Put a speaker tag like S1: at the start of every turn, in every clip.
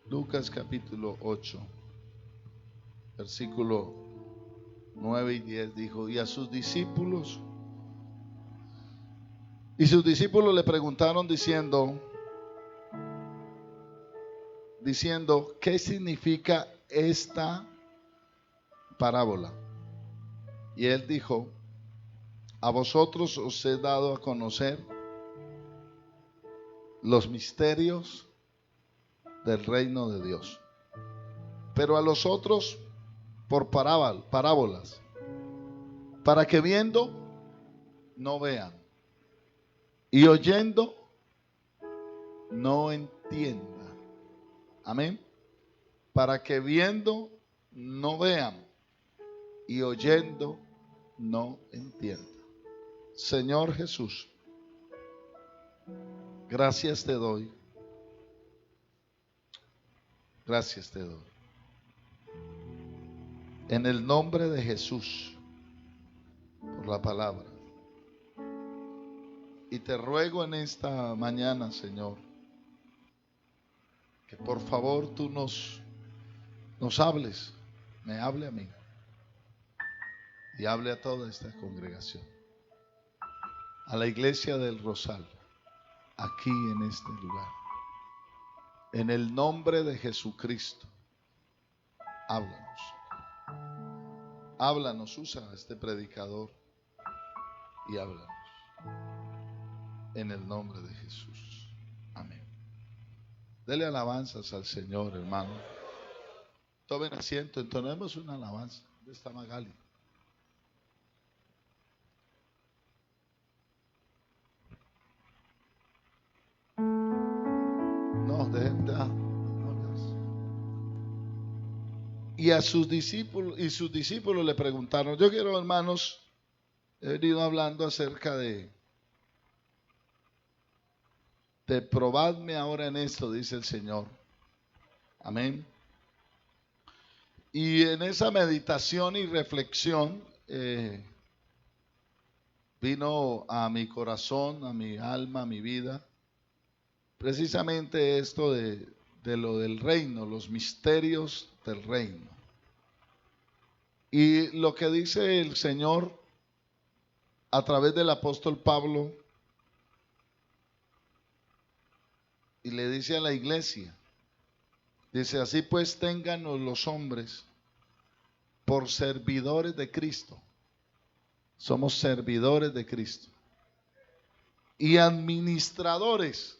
S1: Lucas capítulo 8, versículo 9 y 10 dijo: y sus discípulos le preguntaron diciendo, ¿qué significa esta parábola? Y él dijo: a vosotros os he dado a conocer los misterios del reino de Dios, pero a los otros por parábolas, para que viendo no vean, y oyendo no entiendan. Amén. Para que viendo no vean y oyendo no entiendan. Señor Jesús, gracias te doy. Gracias te doy. En el nombre de Jesús, por la palabra. Y te ruego en esta mañana, Señor, que por favor tú nos hables, me hable a mí y hable a toda esta congregación, a la iglesia del Rosal, aquí en este lugar. En el nombre de Jesucristo, háblanos. Háblanos, usa a este predicador y háblanos. En el nombre de Jesús. Amén. Dele alabanzas al Señor, hermano. Tomen asiento, entonemos una alabanza. ¿Dónde está Magali? No, y a sus discípulos le preguntaron. Yo quiero, hermanos, he venido hablando acerca de probadme ahora en esto, dice el Señor. Amén. Y en esa meditación y reflexión vino a mi corazón, a mi alma, a mi vida, precisamente esto de lo del reino, los misterios del reino. Y lo que dice el Señor a través del apóstol Pablo, y le dice a la iglesia, dice: así pues ténganos los hombres por servidores de Cristo. Somos servidores de Cristo y administradores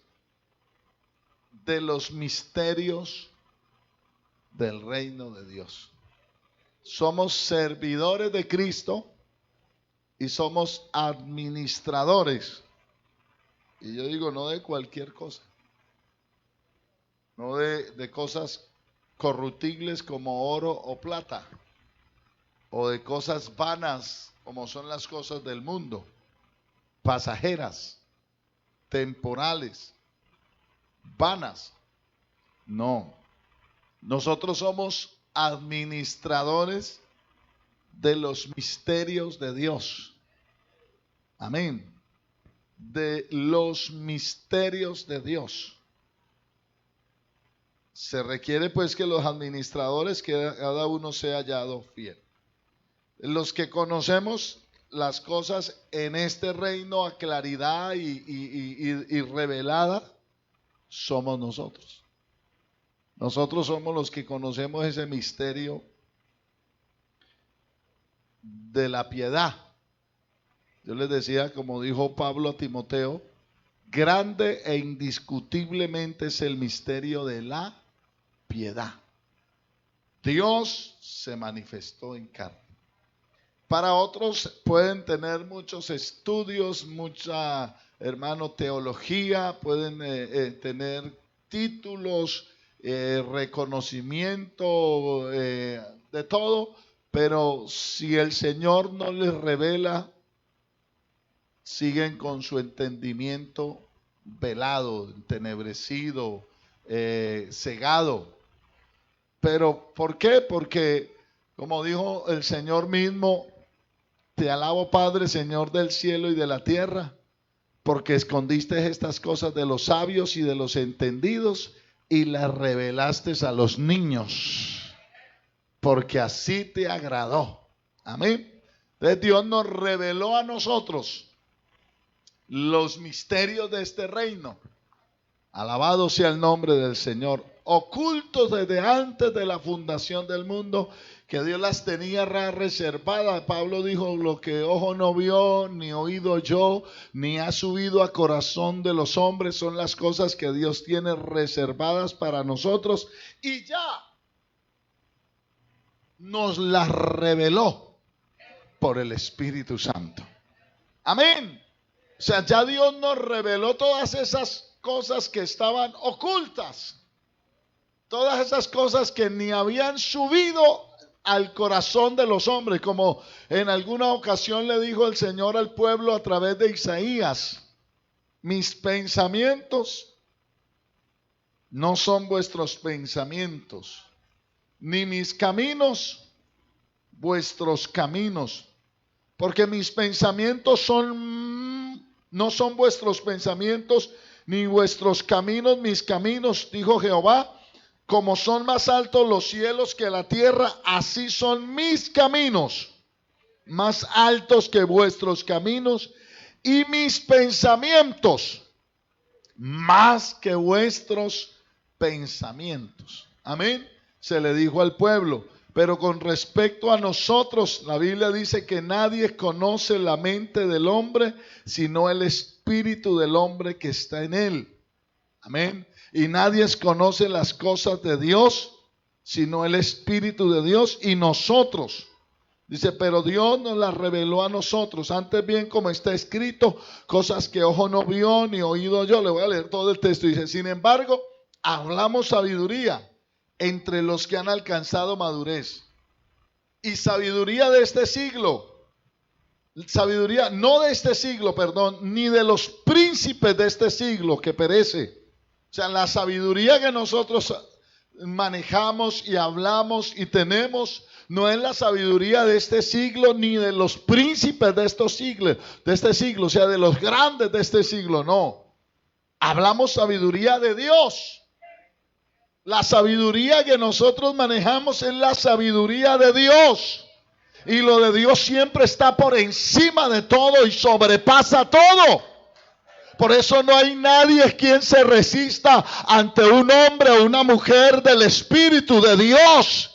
S1: de los misterios del reino de Dios. Somos servidores de Cristo y somos administradores. Y yo digo, no de cualquier cosa, no de cosas corruptibles como oro o plata, o de cosas vanas como son las cosas del mundo, pasajeras, temporales, vanas. No, nosotros somos administradores de los misterios de Dios. Amén. De los misterios de Dios. Se requiere pues que los administradores, que cada uno sea hallado fiel. Los que conocemos las cosas en este reino a claridad y revelada, somos nosotros. Nosotros somos los que conocemos ese misterio de la piedad. Yo les decía, como dijo Pablo a Timoteo, grande e indiscutiblemente es el misterio de la piedad. Dios se manifestó en carne. Para otros pueden tener muchos estudios, mucha, hermano, teología, pueden tener títulos, reconocimiento, de todo, pero si el Señor no les revela, siguen con su entendimiento velado, entenebrecido, cegado. ¿Pero por qué? Porque, como dijo el Señor mismo, te alabo, Padre, Señor del cielo y de la tierra, porque escondiste estas cosas de los sabios y de los entendidos y las revelaste a los niños, porque así te agradó. Amén. Entonces Dios nos reveló a nosotros los misterios de este reino. Alabado sea el nombre del Señor. Ocultos desde antes de la fundación del mundo, que Dios las tenía reservadas. Pablo dijo: lo que ojo no vio, ni oído oyó, ni ha subido a corazón de los hombres, son las cosas que Dios tiene reservadas para nosotros, y ya nos las reveló por el Espíritu Santo. Amén. O sea, ya Dios nos reveló todas esas cosas que estaban ocultas, todas esas cosas que ni habían subido al corazón de los hombres, como en alguna ocasión le dijo el Señor al pueblo a través de Isaías: mis pensamientos no son vuestros pensamientos, ni mis caminos vuestros caminos, porque mis pensamientos no son vuestros pensamientos, ni vuestros caminos mis caminos, dijo Jehová. Como son más altos los cielos que la tierra, así son mis caminos, más altos que vuestros caminos, y mis pensamientos más que vuestros pensamientos. Amén. Se le dijo al pueblo. Pero con respecto a nosotros, la Biblia dice que nadie conoce la mente del hombre, sino el espíritu del hombre que está en él. Amén. Y nadie conoce las cosas de Dios, sino el Espíritu de Dios. Y nosotros, dice, pero Dios nos las reveló a nosotros. Antes bien, como está escrito, cosas que ojo no vio, ni oído yo. Le voy a leer todo el texto. Dice: sin embargo, hablamos sabiduría entre los que han alcanzado madurez. Y sabiduría de este siglo. Sabiduría no de este siglo, perdón, ni de los príncipes de este siglo que perece. O sea, la sabiduría que nosotros manejamos y hablamos y tenemos no es la sabiduría de este siglo ni de los príncipes de este siglo, o sea, de los grandes de este siglo, no. Hablamos sabiduría de Dios. La sabiduría que nosotros manejamos es la sabiduría de Dios. Y lo de Dios siempre está por encima de todo y sobrepasa todo. Por eso no hay nadie quien se resista ante un hombre o una mujer del Espíritu de Dios.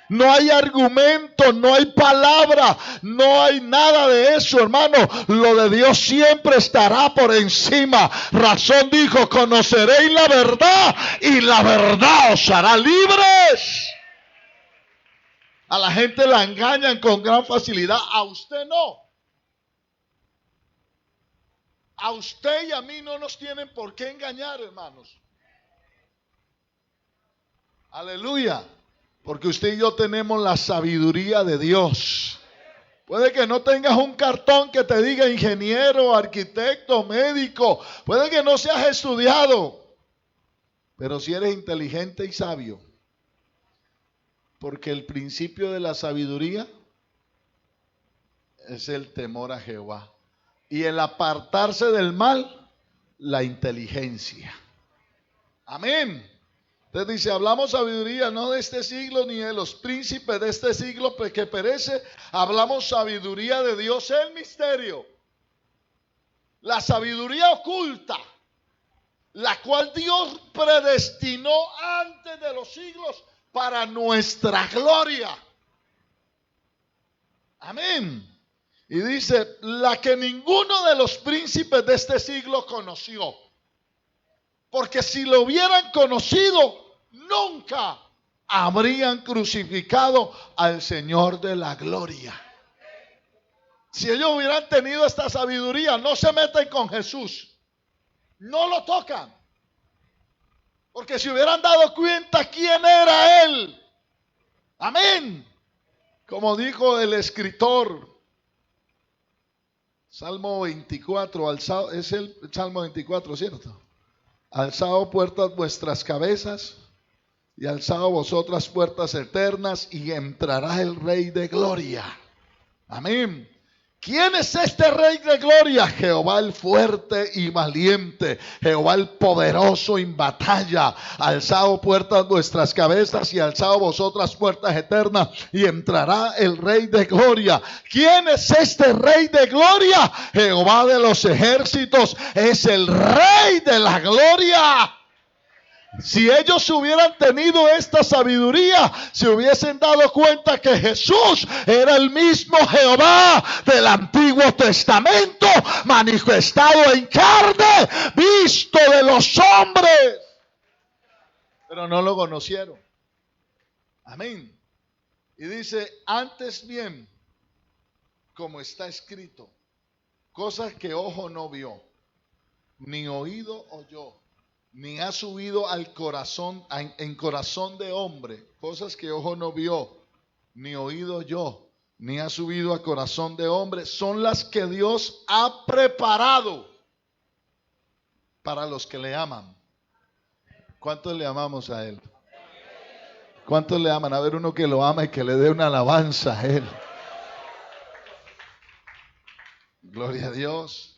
S1: No hay argumento, no hay palabra, no hay nada de eso, hermano. Lo de Dios siempre estará por encima. Razón dijo: conoceréis la verdad y la verdad os hará libres. A la gente la engañan con gran facilidad, a usted no. A usted y a mí no nos tienen por qué engañar, hermanos. Aleluya. Porque usted y yo tenemos la sabiduría de Dios. Puede que no tengas un cartón que te diga ingeniero, arquitecto, médico. Puede que no seas estudiado. Pero si eres inteligente y sabio. Porque el principio de la sabiduría es el temor a Jehová. Y el apartarse del mal, la inteligencia. Amén. Entonces dice: hablamos sabiduría no de este siglo ni de los príncipes de este siglo que perece. Hablamos sabiduría de Dios, el misterio. La sabiduría oculta, la cual Dios predestinó antes de los siglos para nuestra gloria. Amén. Y dice: la que ninguno de los príncipes de este siglo conoció. Porque si lo hubieran conocido, nunca habrían crucificado al Señor de la gloria. Si ellos hubieran tenido esta sabiduría, no se meten con Jesús. No lo tocan. Porque si hubieran dado cuenta quién era Él. Amén. Como dijo el escritor, Salmo 24, alzado, es el Salmo 24, ¿cierto? Alzado puertas vuestras cabezas y alzado vosotras puertas eternas y entrará el Rey de gloria. Amén. ¿Quién es este Rey de gloria? Jehová el fuerte y valiente, Jehová el poderoso en batalla. Alzado puertas vuestras cabezas y alzado vosotras puertas eternas, y entrará el Rey de gloria. ¿Quién es este Rey de gloria? Jehová de los ejércitos es el Rey de la gloria. Si ellos hubieran tenido esta sabiduría, se hubiesen dado cuenta que Jesús era el mismo Jehová del Antiguo Testamento, manifestado en carne, visto de los hombres. Pero no lo conocieron. Amén. Y dice, antes bien, como está escrito, cosas que ojo no vio, ni oído oyó, ni ha subido al corazón, en corazón de hombre, cosas que ojo no vio, ni oído yo, ni ha subido a corazón de hombre, son las que Dios ha preparado para los que le aman. ¿Cuántos le amamos a Él? ¿Cuántos le aman? A ver, uno que lo ama y que le dé una alabanza a Él. Gloria a Dios.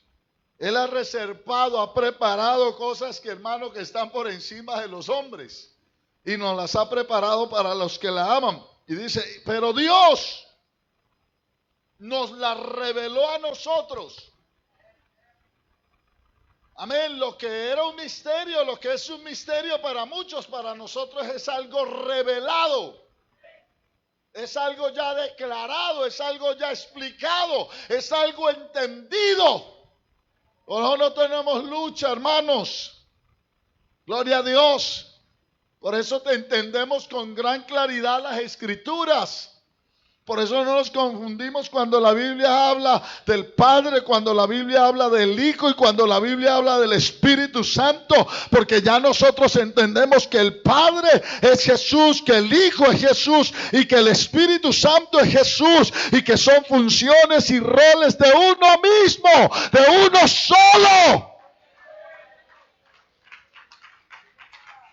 S1: Él ha reservado, ha preparado cosas que, hermano, que están por encima de los hombres. Y nos las ha preparado para los que la aman. Y dice, pero Dios nos la reveló a nosotros. Amén. Lo que era un misterio, lo que es un misterio para muchos, para nosotros es algo revelado. Es algo ya declarado, es algo ya explicado, es algo entendido. O no tenemos lucha, hermanos. Gloria a Dios. Por eso te entendemos con gran claridad las Escrituras. Por eso no nos confundimos cuando la Biblia habla del Padre, cuando la Biblia habla del Hijo y cuando la Biblia habla del Espíritu Santo. Porque ya nosotros entendemos que el Padre es Jesús, que el Hijo es Jesús y que el Espíritu Santo es Jesús. Y que son funciones y roles de uno mismo, de uno solo.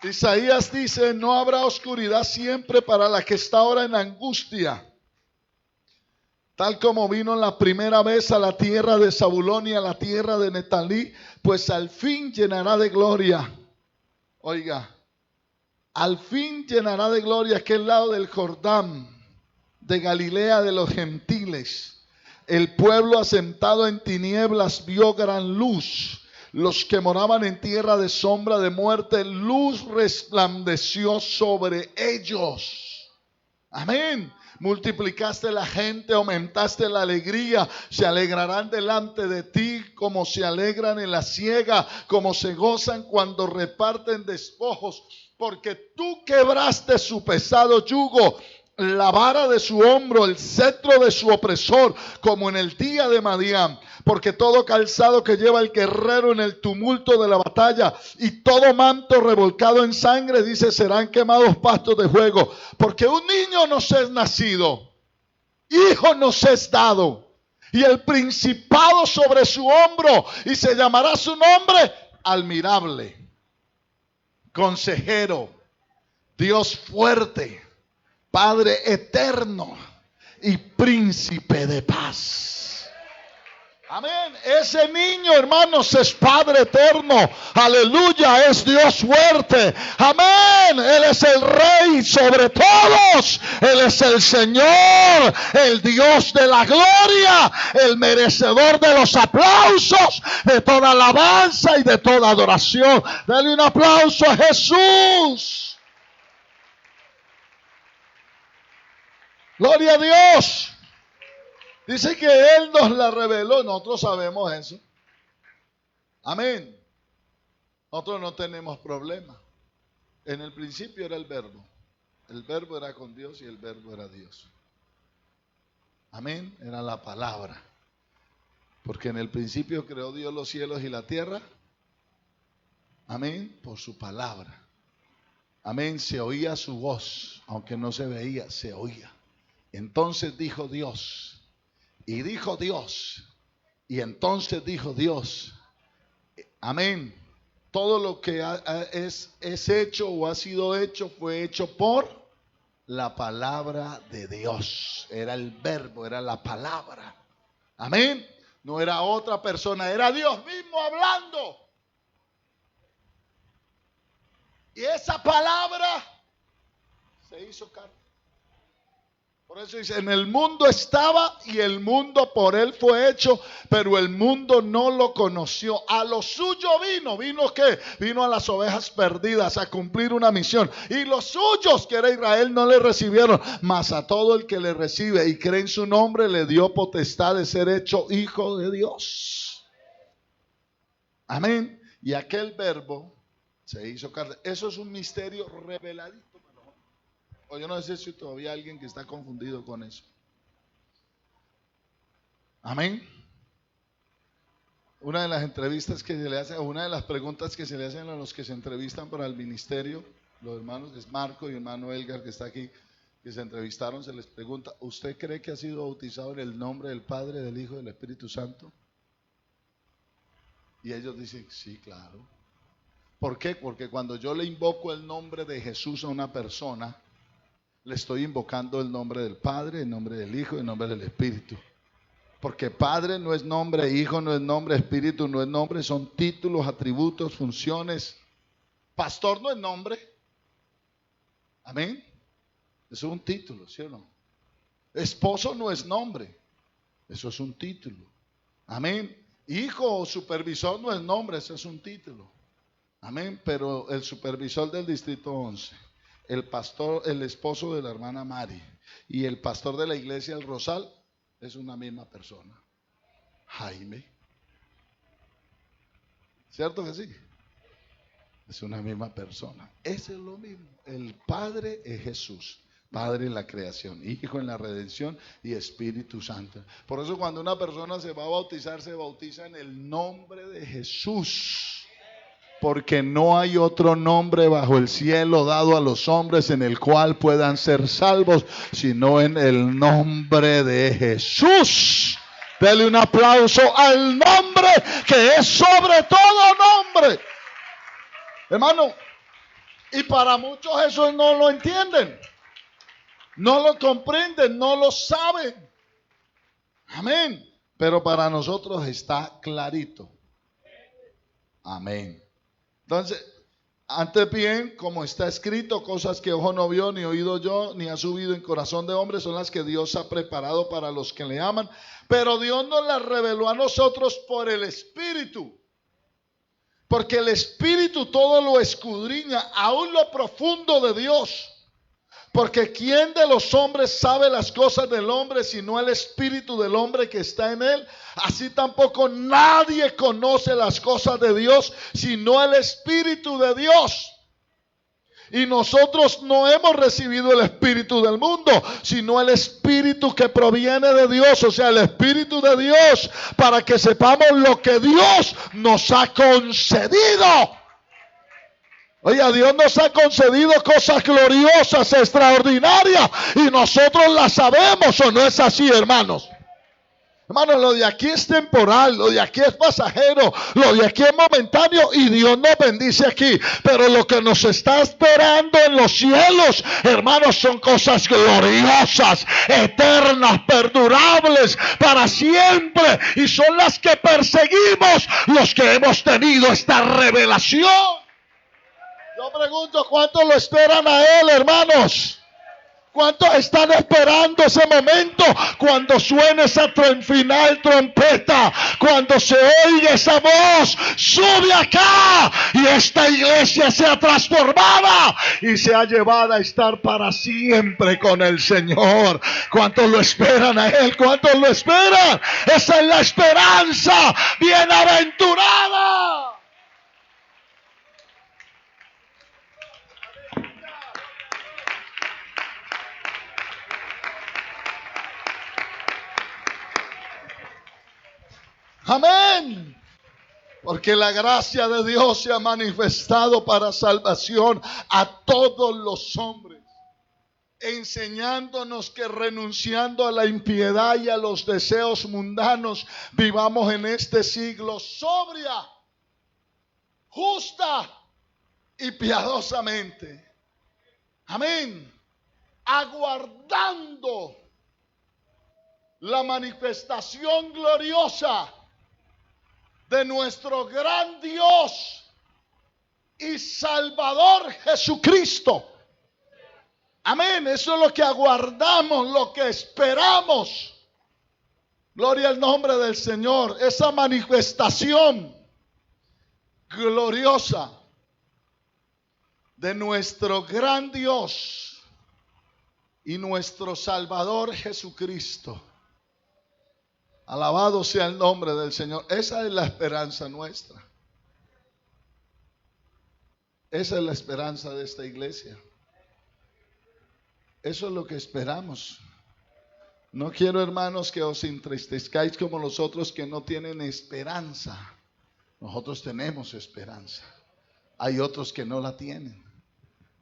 S1: Isaías dice, no habrá oscuridad siempre para la que está ahora en angustia. Tal como vino la primera vez a la tierra de Zabulón y a la tierra de Netalí, pues al fin llenará de gloria. Oiga, al fin llenará de gloria aquel lado del Jordán, de Galilea de los gentiles. El pueblo asentado en tinieblas vio gran luz. Los que moraban en tierra de sombra de muerte, luz resplandeció sobre ellos. Amén. Multiplicaste la gente, aumentaste la alegría. Se alegrarán delante de ti como se alegran en la siega, como se gozan cuando reparten despojos. Porque tú quebraste su pesado yugo, la vara de su hombro, el cetro de su opresor, como en el día de Madián. Porque todo calzado que lleva el guerrero en el tumulto de la batalla y todo manto revolcado en sangre, dice, serán quemados pastos de fuego. Porque un niño nos es nacido, hijo nos es dado, y el principado sobre su hombro, y se llamará su nombre admirable, consejero, Dios fuerte, Padre eterno y príncipe de paz. Amén. Ese niño, hermanos, es Padre eterno. Aleluya, es Dios fuerte. Amén. Él es el Rey sobre todos. Él es el Señor, el Dios de la gloria, el merecedor de los aplausos, de toda alabanza y de toda adoración. Dale un aplauso a Jesús. Gloria a Dios. Dice que Él nos la reveló. Nosotros sabemos eso. Amén. Nosotros no tenemos problema. En el principio era el verbo. El verbo era con Dios y el verbo era Dios. Amén. Era la palabra. Porque en el principio creó Dios los cielos y la tierra. Amén. Por su palabra. Amén. Se oía su voz. Aunque no se veía, se oía. Entonces dijo Dios, y dijo Dios, y entonces dijo Dios. Amén. Todo lo que es hecho o ha sido hecho fue hecho por la palabra de Dios. Era el verbo, era la palabra. Amén. No era otra persona, era Dios mismo hablando. Y esa palabra se hizo carne. Por eso dice, en el mundo estaba y el mundo por él fue hecho, pero el mundo no lo conoció. A lo suyo vino. ¿Vino qué? Vino a las ovejas perdidas a cumplir una misión. Y los suyos, que era Israel, no le recibieron. Mas a todo el que le recibe y cree en su nombre, le dio potestad de ser hecho hijo de Dios. Amén. Y aquel verbo se hizo carne. Eso es un misterio reveladito. O yo no sé si todavía hay alguien que está confundido con eso. Amén. Una de las entrevistas que se le hace, o una de las preguntas que se le hacen a los que se entrevistan para el ministerio, los hermanos, es Marco y hermano Elgar que está aquí, que se entrevistaron, se les pregunta, ¿usted cree que ha sido bautizado en el nombre del Padre, del Hijo y del Espíritu Santo? Y ellos dicen, sí, claro. ¿Por qué? Porque cuando yo le invoco el nombre de Jesús a una persona, le estoy invocando el nombre del Padre, el nombre del Hijo y el nombre del Espíritu. Porque Padre no es nombre, Hijo no es nombre, Espíritu no es nombre, son títulos, atributos, funciones. Pastor no es nombre. Amén. Eso es un título, ¿sí o no? Esposo no es nombre. Eso es un título. Amén. Hijo o supervisor no es nombre, eso es un título. Amén. Pero el supervisor del distrito 11, el pastor, el esposo de la hermana Mari y el pastor de la iglesia El Rosal es una misma persona. Jaime. ¿Cierto que sí? Es una misma persona. Eso es lo mismo. El Padre es Jesús. Padre en la creación, Hijo en la redención y Espíritu Santo. Por eso cuando una persona se va a bautizar, se bautiza en el nombre de Jesús. Porque no hay otro nombre bajo el cielo dado a los hombres en el cual puedan ser salvos, sino en el nombre de Jesús. Dele un aplauso al nombre que es sobre todo nombre. Hermano, y para muchos eso no lo entienden, no lo comprenden, no lo saben. Amén. Pero para nosotros está clarito. Amén. Entonces, antes bien, como está escrito, cosas que ojo no vio, ni oído yo, ni ha subido en corazón de hombre, son las que Dios ha preparado para los que le aman. Pero Dios nos las reveló a nosotros por el Espíritu. Porque el Espíritu todo lo escudriña, aún lo profundo de Dios. Porque ¿quién de los hombres sabe las cosas del hombre sino el espíritu del hombre que está en él? Así tampoco nadie conoce las cosas de Dios sino el espíritu de Dios. Y nosotros no hemos recibido el espíritu del mundo, sino el espíritu que proviene de Dios, o sea, el espíritu de Dios, para que sepamos lo que Dios nos ha concedido. Oye, Dios nos ha concedido cosas gloriosas, extraordinarias, y nosotros las sabemos, ¿o no es así, hermanos? Hermanos, lo de aquí es temporal, lo de aquí es pasajero, lo de aquí es momentáneo, y Dios nos bendice aquí. Pero lo que nos está esperando en los cielos, hermanos, son cosas gloriosas, eternas, perdurables, para siempre, y son las que perseguimos los que hemos tenido esta revelación. Yo pregunto, ¿cuántos lo esperan a Él, hermanos? ¿Cuántos están esperando ese momento cuando suene esa final trompeta? Cuando se oiga esa voz, sube acá y esta iglesia sea transformada y sea llevada a estar para siempre con el Señor. ¿Cuántos lo esperan a Él? ¿Cuántos lo esperan? Esa es la esperanza bienaventurada. Amén. Porque la gracia de Dios se ha manifestado para salvación a todos los hombres, enseñándonos que renunciando a la impiedad y a los deseos mundanos, vivamos en este siglo sobria, justa y piadosamente. Amén. Aguardando la manifestación gloriosa de nuestro gran Dios y Salvador Jesucristo. Amén. Eso es lo que aguardamos, lo que esperamos. Gloria al nombre del Señor. Esa manifestación gloriosa de nuestro gran Dios y nuestro Salvador Jesucristo. Alabado sea el nombre del Señor. Esa es la esperanza nuestra. Esa es la esperanza de esta iglesia. Eso es lo que esperamos. No quiero, hermanos, que os entristezcáis como los otros que no tienen esperanza. Nosotros tenemos esperanza. Hay otros que no la tienen.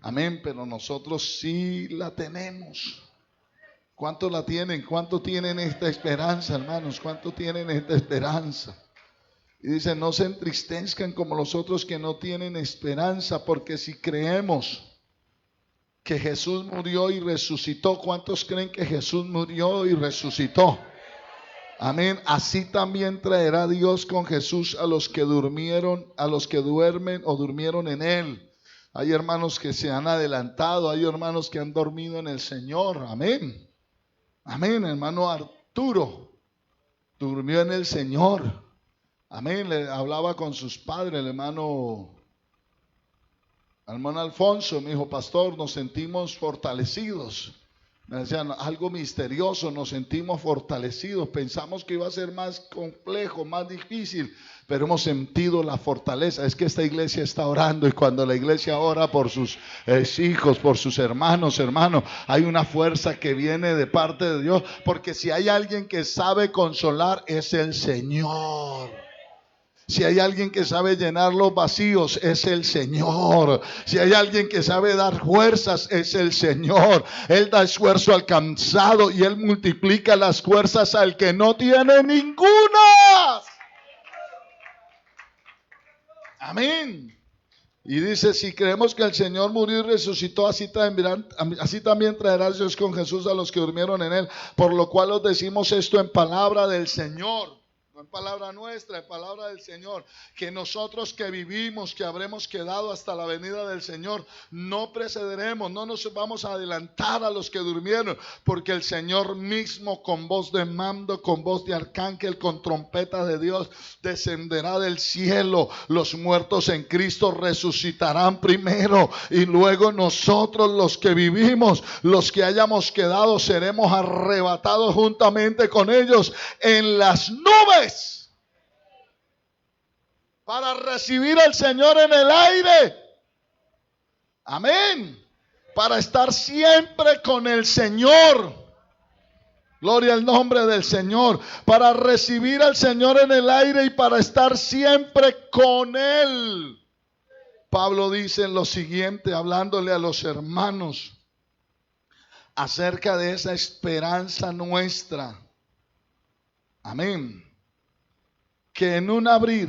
S1: Amén, pero nosotros sí la tenemos. ¿Cuánto la tienen? ¿Cuánto tienen esta esperanza, hermanos? ¿Cuánto tienen esta esperanza? Y dice, no se entristezcan como los otros que no tienen esperanza, porque si creemos que Jesús murió y resucitó, ¿cuántos creen que Jesús murió y resucitó? Amén. Así también traerá Dios con Jesús a los que durmieron, a los que duermen o durmieron en Él. Hay hermanos que se han adelantado, hay hermanos que han dormido en el Señor. Amén. Amén. Hermano Arturo durmió en el Señor. Amén. Le hablaba con sus padres, el hermano Alfonso, me dijo, pastor, nos sentimos fortalecidos. Me decían, algo misterioso, nos sentimos fortalecidos. Pensamos que iba a ser más complejo, más difícil, pero hemos sentido la fortaleza. Es que esta iglesia está orando, y cuando la iglesia ora por sus hijos, por sus hermanos, hay una fuerza que viene de parte de Dios, porque si hay alguien que sabe consolar, es el Señor. Si hay alguien que sabe llenar los vacíos, es el Señor. Si hay alguien que sabe dar fuerzas, es el Señor. Él da esfuerzo al cansado y Él multiplica las fuerzas al que no tiene ninguna. Amén. Y dice, si creemos que el Señor murió y resucitó, así también traerá Dios con Jesús a los que durmieron en Él. Por lo cual os decimos esto en palabra del Señor. En palabra nuestra, en palabra del Señor, que nosotros que vivimos, que habremos quedado hasta la venida del Señor, no precederemos, no nos vamos a adelantar a los que durmieron, porque el Señor mismo con voz de mando, con voz de arcángel, con trompeta de Dios, descenderá del cielo. Los muertos en Cristo resucitarán primero, y luego nosotros los que vivimos, los que hayamos quedado, seremos arrebatados juntamente con ellos en las nubes, para recibir al Señor en el aire. Amén. Para estar siempre con el Señor. Gloria al nombre del Señor. Para recibir al Señor en el aire y para estar siempre con Él. Pablo dice lo siguiente, hablándole a los hermanos acerca de esa esperanza nuestra. Amén. Que en un abrir,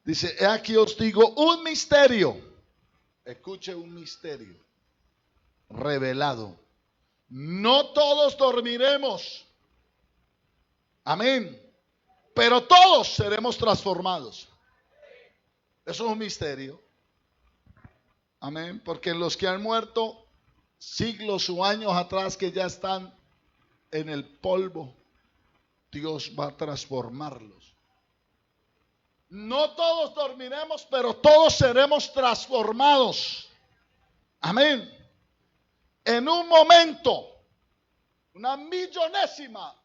S1: dice, he aquí os digo un misterio. Escuche, un misterio revelado. No todos dormiremos. Amén. Pero todos seremos transformados. Eso es un misterio. Amén. Porque los que han muerto siglos o años atrás, que ya están en el polvo, Dios va a transformarlos. No todos dormiremos, pero todos seremos transformados. Amén. En un momento, una millonésima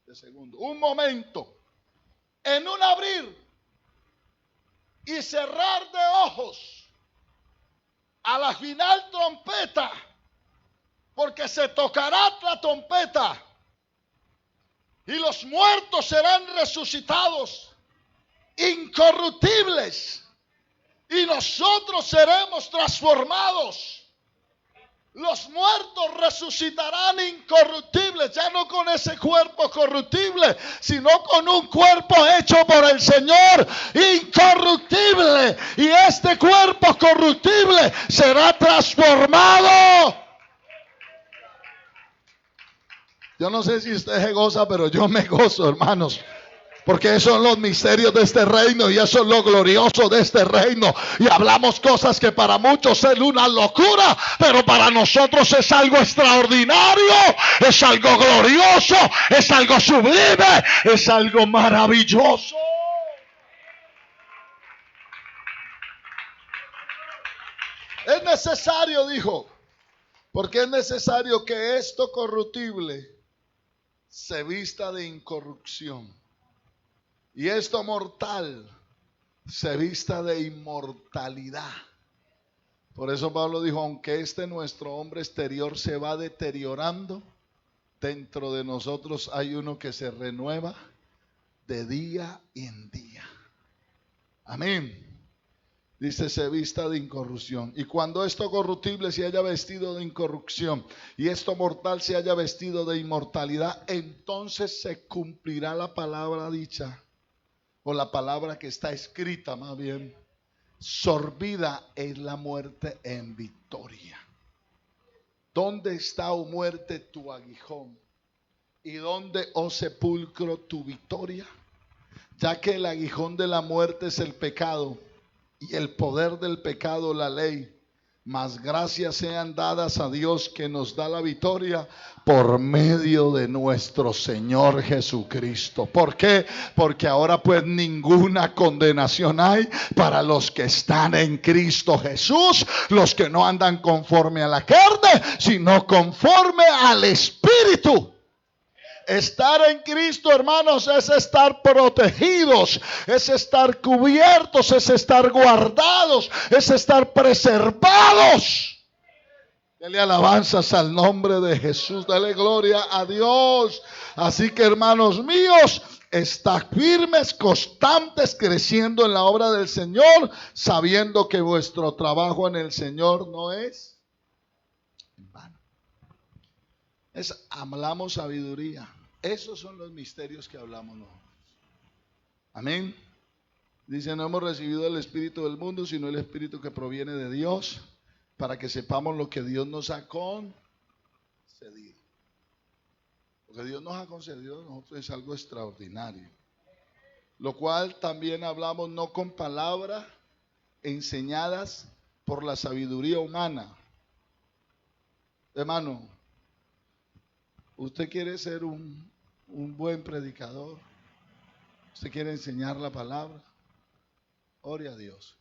S1: de segundo, un momento, en un abrir y cerrar de ojos, a la final trompeta, porque se tocará la trompeta y los muertos serán resucitados incorruptibles, y nosotros seremos transformados. Los muertos resucitarán incorruptibles, ya no con ese cuerpo corruptible, sino con un cuerpo hecho por el Señor, incorruptible. Y este cuerpo corruptible será transformado Yo no sé si usted se goza, pero yo me gozo, hermanos. Porque esos son los misterios de este reino y eso es lo glorioso de este reino. Y hablamos cosas que para muchos es una locura, pero para nosotros es algo extraordinario, es algo glorioso, es algo sublime, es algo maravilloso. Es necesario, dijo, porque es necesario que esto corruptible se vista de incorrupción y esto mortal se vista de inmortalidad. Por eso Pablo dijo, aunque nuestro hombre exterior se va deteriorando, dentro de nosotros hay uno que se renueva de día en día. Amén. Dice, se vista de incorrupción. Y cuando esto corruptible se haya vestido de incorrupción y esto mortal se haya vestido de inmortalidad, entonces se cumplirá la palabra dicha, o la palabra que está escrita más bien: sorbida es la muerte en victoria. ¿Dónde está, oh muerte, tu aguijón? ¿Y dónde, oh sepulcro, tu victoria? Ya que el aguijón de la muerte es el pecado, y el poder del pecado la ley, mas gracias sean dadas a Dios que nos da la victoria por medio de nuestro Señor Jesucristo. ¿Por qué? Porque ahora pues ninguna condenación hay para los que están en Cristo Jesús, los que no andan conforme a la carne, sino conforme al Espíritu. Estar en Cristo, hermanos, es estar protegidos, es estar cubiertos, es estar guardados, es estar preservados. Dale alabanzas al nombre de Jesús, dale gloria a Dios. Así que, hermanos míos, estad firmes, constantes, creciendo en la obra del Señor, sabiendo que vuestro trabajo en el Señor no es en vano. Hablamos sabiduría. Esos son los misterios que hablamos nosotros. Amén. Dice, no hemos recibido el espíritu del mundo, sino el espíritu que proviene de Dios, para que sepamos lo que Dios nos ha concedido. Lo que Dios nos ha concedido a nosotros es algo extraordinario. Lo cual también hablamos no con palabras enseñadas por la sabiduría humana. Hermano, usted quiere ser un buen predicador, usted quiere enseñar la palabra, ore a Dios,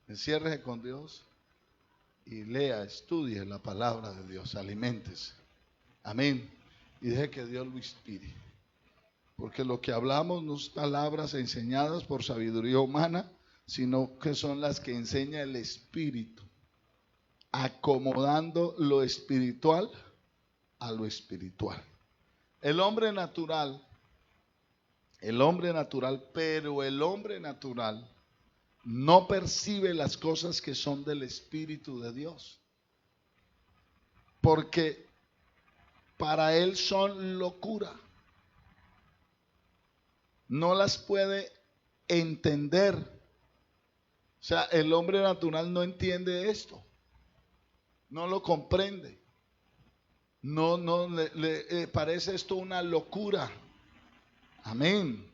S1: enciérrese con Dios y lea, estudie la palabra de Dios, aliméntese, amén, y deje que Dios lo inspire, porque lo que hablamos no son palabras enseñadas por sabiduría humana, sino que son las que enseña el Espíritu, acomodando lo espiritual a lo espiritual. Pero el hombre natural no percibe las cosas que son del Espíritu de Dios, porque para él son locura. No las puede entender. O sea, el hombre natural no entiende esto, no lo comprende. No le parece esto una locura. Amén.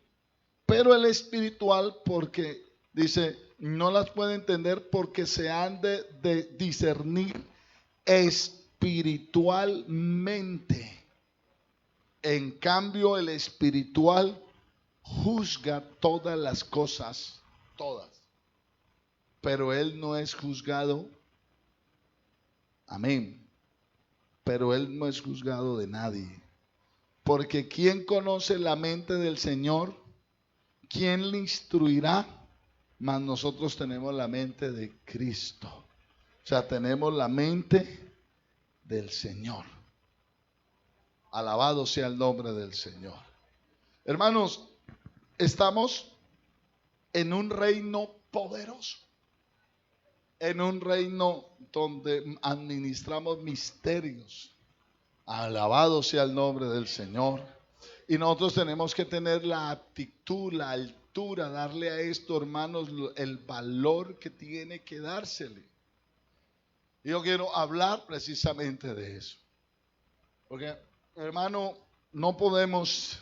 S1: Pero el espiritual, porque dice, no las puede entender porque se han de discernir espiritualmente. En cambio, el espiritual juzga todas las cosas, todas. Pero él no es juzgado. Amén. Pero él no es juzgado de nadie. Porque ¿quién conoce la mente del Señor? ¿Quién le instruirá? Mas nosotros tenemos la mente de Cristo. O sea, tenemos la mente del Señor. Alabado sea el nombre del Señor. Hermanos, estamos en un reino poderoso. En un reino donde administramos misterios. Alabado sea el nombre del Señor. Y nosotros tenemos que tener la actitud, la altura, darle a esto, hermanos, el valor que tiene que dársele. Y yo quiero hablar precisamente de eso. Porque Hermano, no podemos,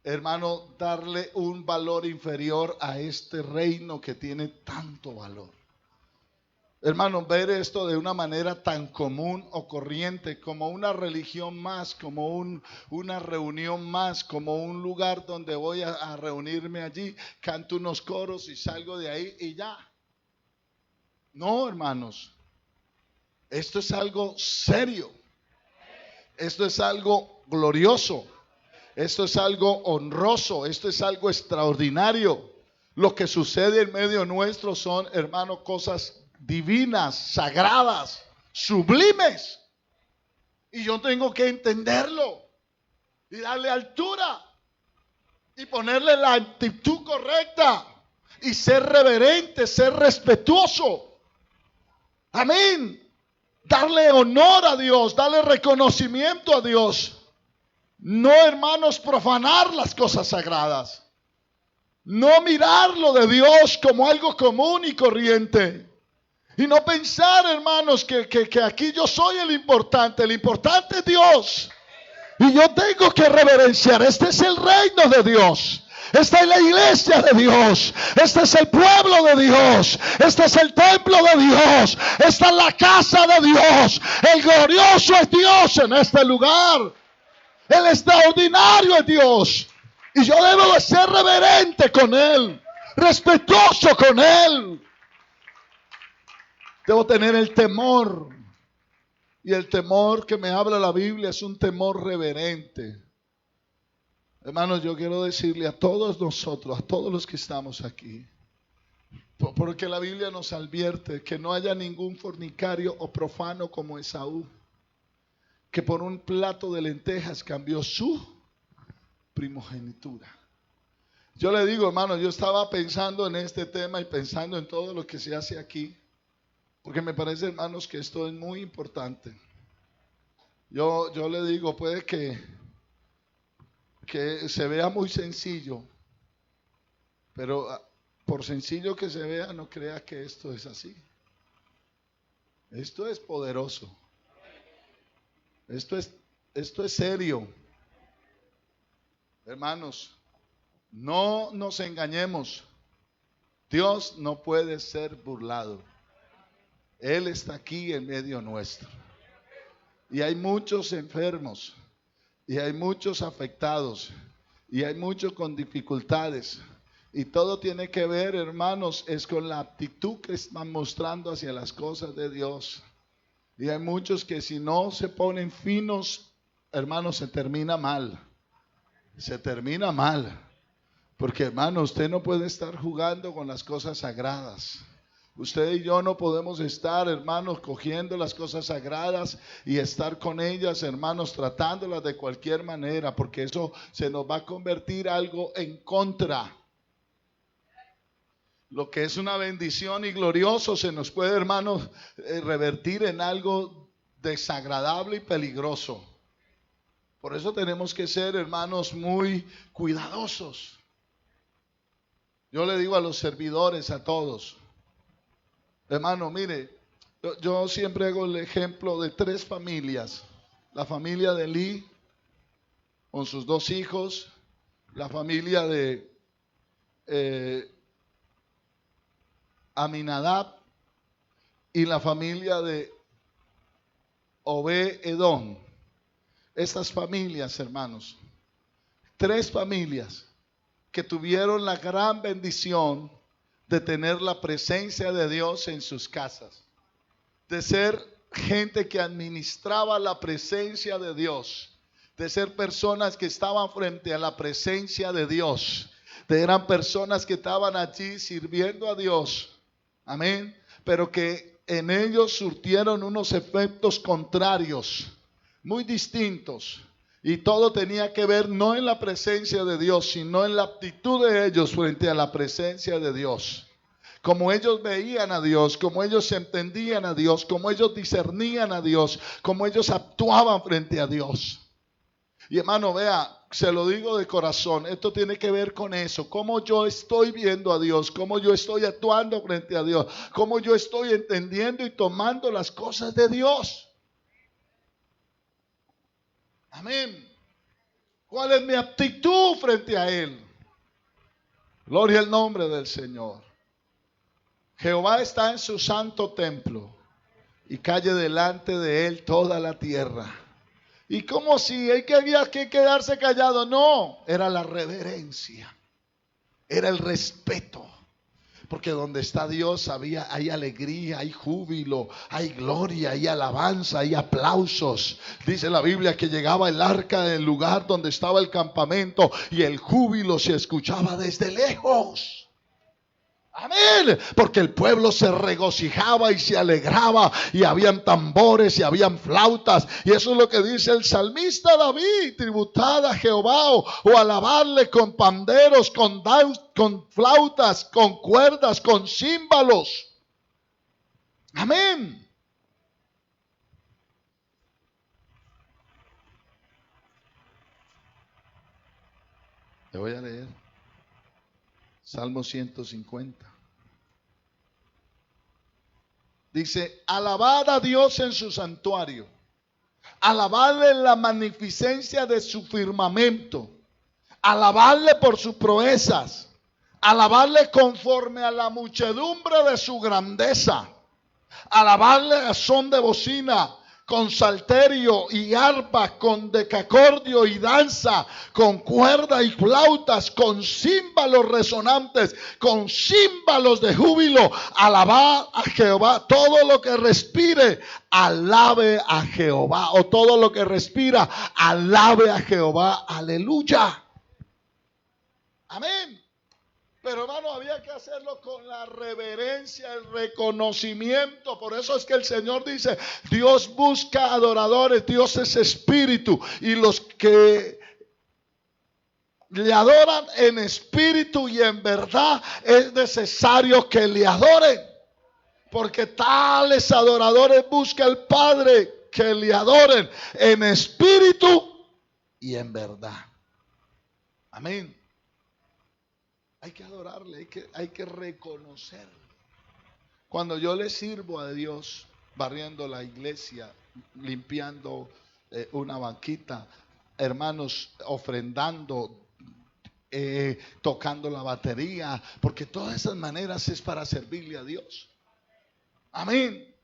S1: hermano, darle un valor inferior a este reino que tiene tanto valor. Hermano, ver esto de una manera tan común o corriente, como una religión más, como una reunión más, como un lugar donde voy a reunirme allí, canto unos coros y salgo de ahí y ya. No, hermanos, esto es algo serio, esto es algo glorioso, esto es algo honroso, esto es algo extraordinario. Lo que sucede en medio nuestro son, hermanos, cosas divinas, sagradas, sublimes. Y yo tengo que entenderlo y darle altura y ponerle la actitud correcta y ser reverente, ser respetuoso. Amén. Darle honor a Dios, darle reconocimiento a Dios. No, hermanos, profanar las cosas sagradas. No mirar lo de Dios como algo común y corriente. Y no pensar, hermanos, que aquí yo soy el importante es Dios. Y yo tengo que reverenciar. Este es el reino de Dios. Esta es la iglesia de Dios. Este es el pueblo de Dios. Este es el templo de Dios. Esta es la casa de Dios. El glorioso es Dios en este lugar. El extraordinario es Dios. Y yo debo de ser reverente con Él. Respetuoso con Él. Debo tener el temor. Y el temor que me habla la Biblia es un temor reverente. Hermanos, yo quiero decirle a todos nosotros, a todos los que estamos aquí, porque la Biblia nos advierte que no haya ningún fornicario o profano como Esaú, que por un plato de lentejas cambió su primogenitura. Yo le digo, hermano, yo estaba pensando en este tema y pensando en todo lo que se hace aquí, porque me parece, hermanos, que esto es muy importante. Yo le digo, puede que se vea muy sencillo, pero por sencillo que se vea, no crea que esto es así. Esto es poderoso. Esto es serio. Hermanos, no nos engañemos. Dios no puede ser burlado. Él está aquí en medio nuestro. Y hay muchos enfermos. Y hay muchos afectados. Y hay muchos con dificultades. Y todo tiene que ver, hermanos, es con la actitud que están mostrando hacia las cosas de Dios. Y hay muchos que si no se ponen finos, hermanos, se termina mal. Se termina mal. Porque, hermano, usted no puede estar jugando con las cosas sagradas. Usted y yo no podemos estar, hermanos, cogiendo las cosas sagradas y estar con ellas, hermanos, tratándolas de cualquier manera, porque eso se nos va a convertir algo en contra. Lo que es una bendición y glorioso se nos puede, hermanos, revertir en algo desagradable y peligroso. Por eso tenemos que ser, hermanos, muy cuidadosos. Yo le digo a los servidores, a todos, hermano, mire, yo siempre hago el ejemplo de 3 familias. La familia de Eli con sus 2 hijos, la familia de Aminadab y la familia de Obed-Edom. Estas familias, hermanos, 3 familias que tuvieron la gran bendición de tener la presencia de Dios en sus casas, de ser gente que administraba la presencia de Dios, de ser personas que estaban frente a la presencia de Dios, eran personas que estaban allí sirviendo a Dios, amén, pero que en ellos surtieron unos efectos contrarios, muy distintos. Y todo tenía que ver no en la presencia de Dios, sino en la actitud de ellos frente a la presencia de Dios. Como ellos veían a Dios, como ellos entendían a Dios, como ellos discernían a Dios, como ellos actuaban frente a Dios. Y hermano, vea, se lo digo de corazón, esto tiene que ver con eso, cómo yo estoy viendo a Dios, cómo yo estoy actuando frente a Dios, cómo yo estoy entendiendo y tomando las cosas de Dios. Amén. ¿Cuál es mi actitud frente a Él? Gloria al nombre del Señor. Jehová está en su santo templo y calle delante de Él toda la tierra. Y como si había que quedarse callado, no, era la reverencia, era el respeto. Porque donde está Dios hay alegría, hay júbilo, hay gloria, hay alabanza, hay aplausos. Dice la Biblia que llegaba el arca del lugar donde estaba el campamento y el júbilo se escuchaba desde lejos. Amén, porque el pueblo se regocijaba y se alegraba y habían tambores y habían flautas, y eso es lo que dice el salmista David: tributad a Jehová o alabarle con panderos, con flautas, con cuerdas, con címbalos. Amén. Le voy a leer Salmo 150. Dice: alabad a Dios en su santuario, alabadle en la magnificencia de su firmamento, alabadle por sus proezas, alabadle conforme a la muchedumbre de su grandeza, alabadle a son de bocina, con salterio y arpa, con decacordio y danza, con cuerda y flautas, con címbalos resonantes, con címbalos de júbilo. Alabad a Jehová, todo lo que respire, alabe a Jehová, o todo lo que respira, alabe a Jehová. Aleluya. Amén. Pero hermano, había que hacerlo con la reverencia, el reconocimiento. Por eso es que el Señor dice: Dios busca adoradores, Dios es espíritu, y los que le adoran en espíritu y en verdad es necesario que le adoren, porque tales adoradores busca el Padre, que le adoren en espíritu y en verdad. Amén. Hay que adorarle, hay que reconocerle. Cuando yo le sirvo a Dios, barriendo la iglesia, limpiando una banquita, hermanos, ofrendando, tocando la batería, porque todas esas maneras es para servirle a Dios. Amén.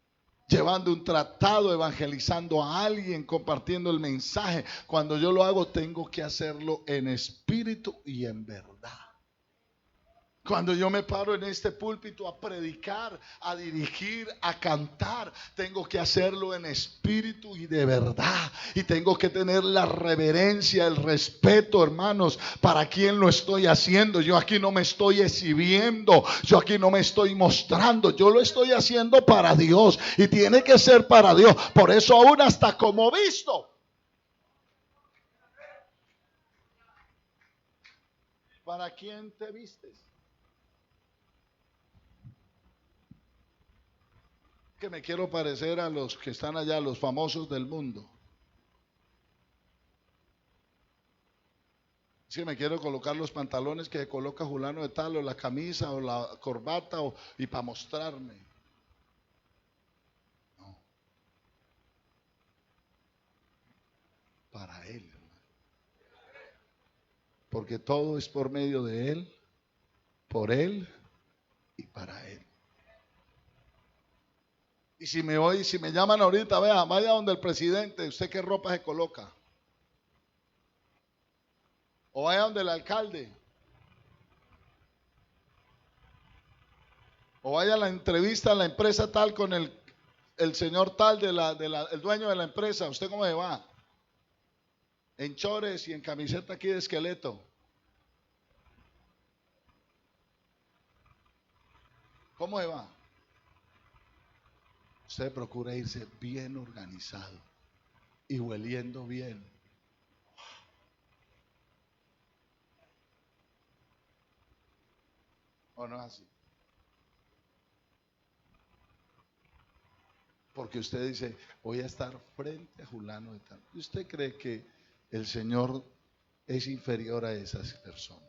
S1: Llevando un tratado, evangelizando a alguien, compartiendo el mensaje. Cuando yo lo hago, tengo que hacerlo en espíritu y en verdad. Cuando yo me paro en este púlpito a predicar, a dirigir, a cantar, tengo que hacerlo en espíritu y de verdad. Y tengo que tener la reverencia, el respeto, hermanos, para quien lo estoy haciendo. Yo aquí no me estoy exhibiendo, yo aquí no me estoy mostrando, yo lo estoy haciendo para Dios y tiene que ser para Dios. Por eso aún hasta como visto. ¿Para quién te vistes? Que me quiero parecer a los que están allá, los famosos del mundo. Si me quiero colocar los pantalones que coloca Julano de tal, o la camisa, o la corbata, y para mostrarme. No. Para Él. Porque todo es por medio de Él, por Él y para Él. Y si me llaman ahorita, vaya donde el presidente, ¿usted qué ropa se coloca? O vaya donde el alcalde. O vaya a la entrevista a la empresa tal con el señor tal el dueño de la empresa. ¿Usted cómo se va? En chores y en camiseta aquí de esqueleto. ¿Cómo se va? Usted procura irse bien organizado y hueliendo bien. ¿O no es así? Porque usted dice: voy a estar frente a Julano de tal. ¿Y usted cree que el Señor es inferior a esas personas?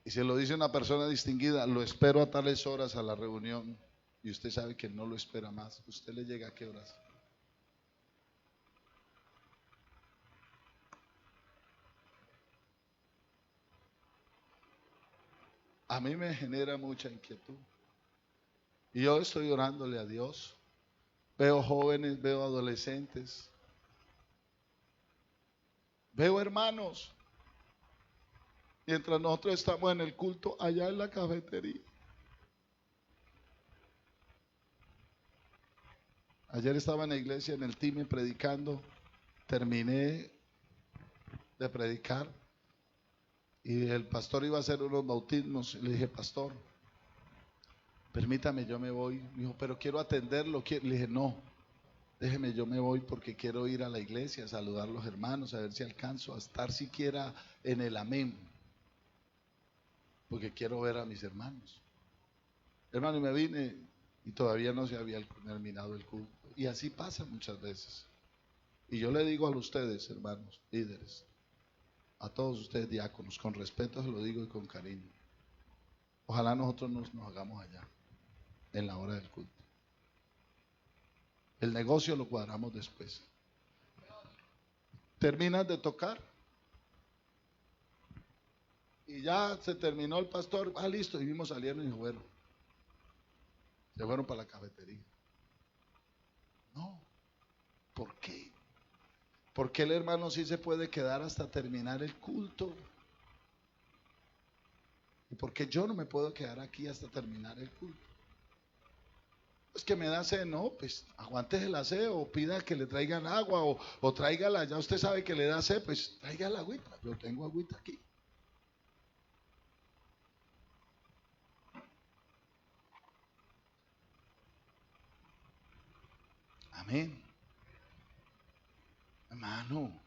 S1: Y se lo dice una persona distinguida: lo espero a tales horas a la reunión. y usted sabe que no lo espera más, ¿usted le llega a qué horas? A mí me genera mucha inquietud. Y yo estoy orándole a Dios. Veo jóvenes, veo adolescentes, veo hermanos. Mientras nosotros estamos en el culto, allá en la cafetería. Ayer estaba en la iglesia, en el Time, predicando. Terminé de predicar y el pastor iba a hacer unos bautismos. Y le dije, pastor, permítame, yo me voy. Me dijo, pero quiero atenderlo. Le dije, no, déjeme, yo me voy porque quiero ir a la iglesia, a saludar a los hermanos, a ver si alcanzo a estar siquiera en el amén, porque quiero ver a mis hermanos. Hermano, y me vine y todavía no se había terminado el culto. Y así pasa muchas veces. Y yo le digo a ustedes, hermanos, líderes, a todos ustedes diáconos, con respeto se lo digo y con cariño. Ojalá nosotros nos hagamos allá, en la hora del culto. El negocio lo cuadramos después. Terminas de tocar y ya se terminó el pastor. Listo, y vimos saliendo y dijo, bueno, se fueron para la cafetería. No, ¿por qué? Porque el hermano sí se puede quedar hasta terminar el culto. ¿Y por qué yo no me puedo quedar aquí hasta terminar el culto? Es que me da sed, no, pues aguántese la sed o pida que le traigan agua o tráigala, ya usted sabe que le da sed, pues traiga la agüita, yo tengo agüita aquí. Amén. Hermano,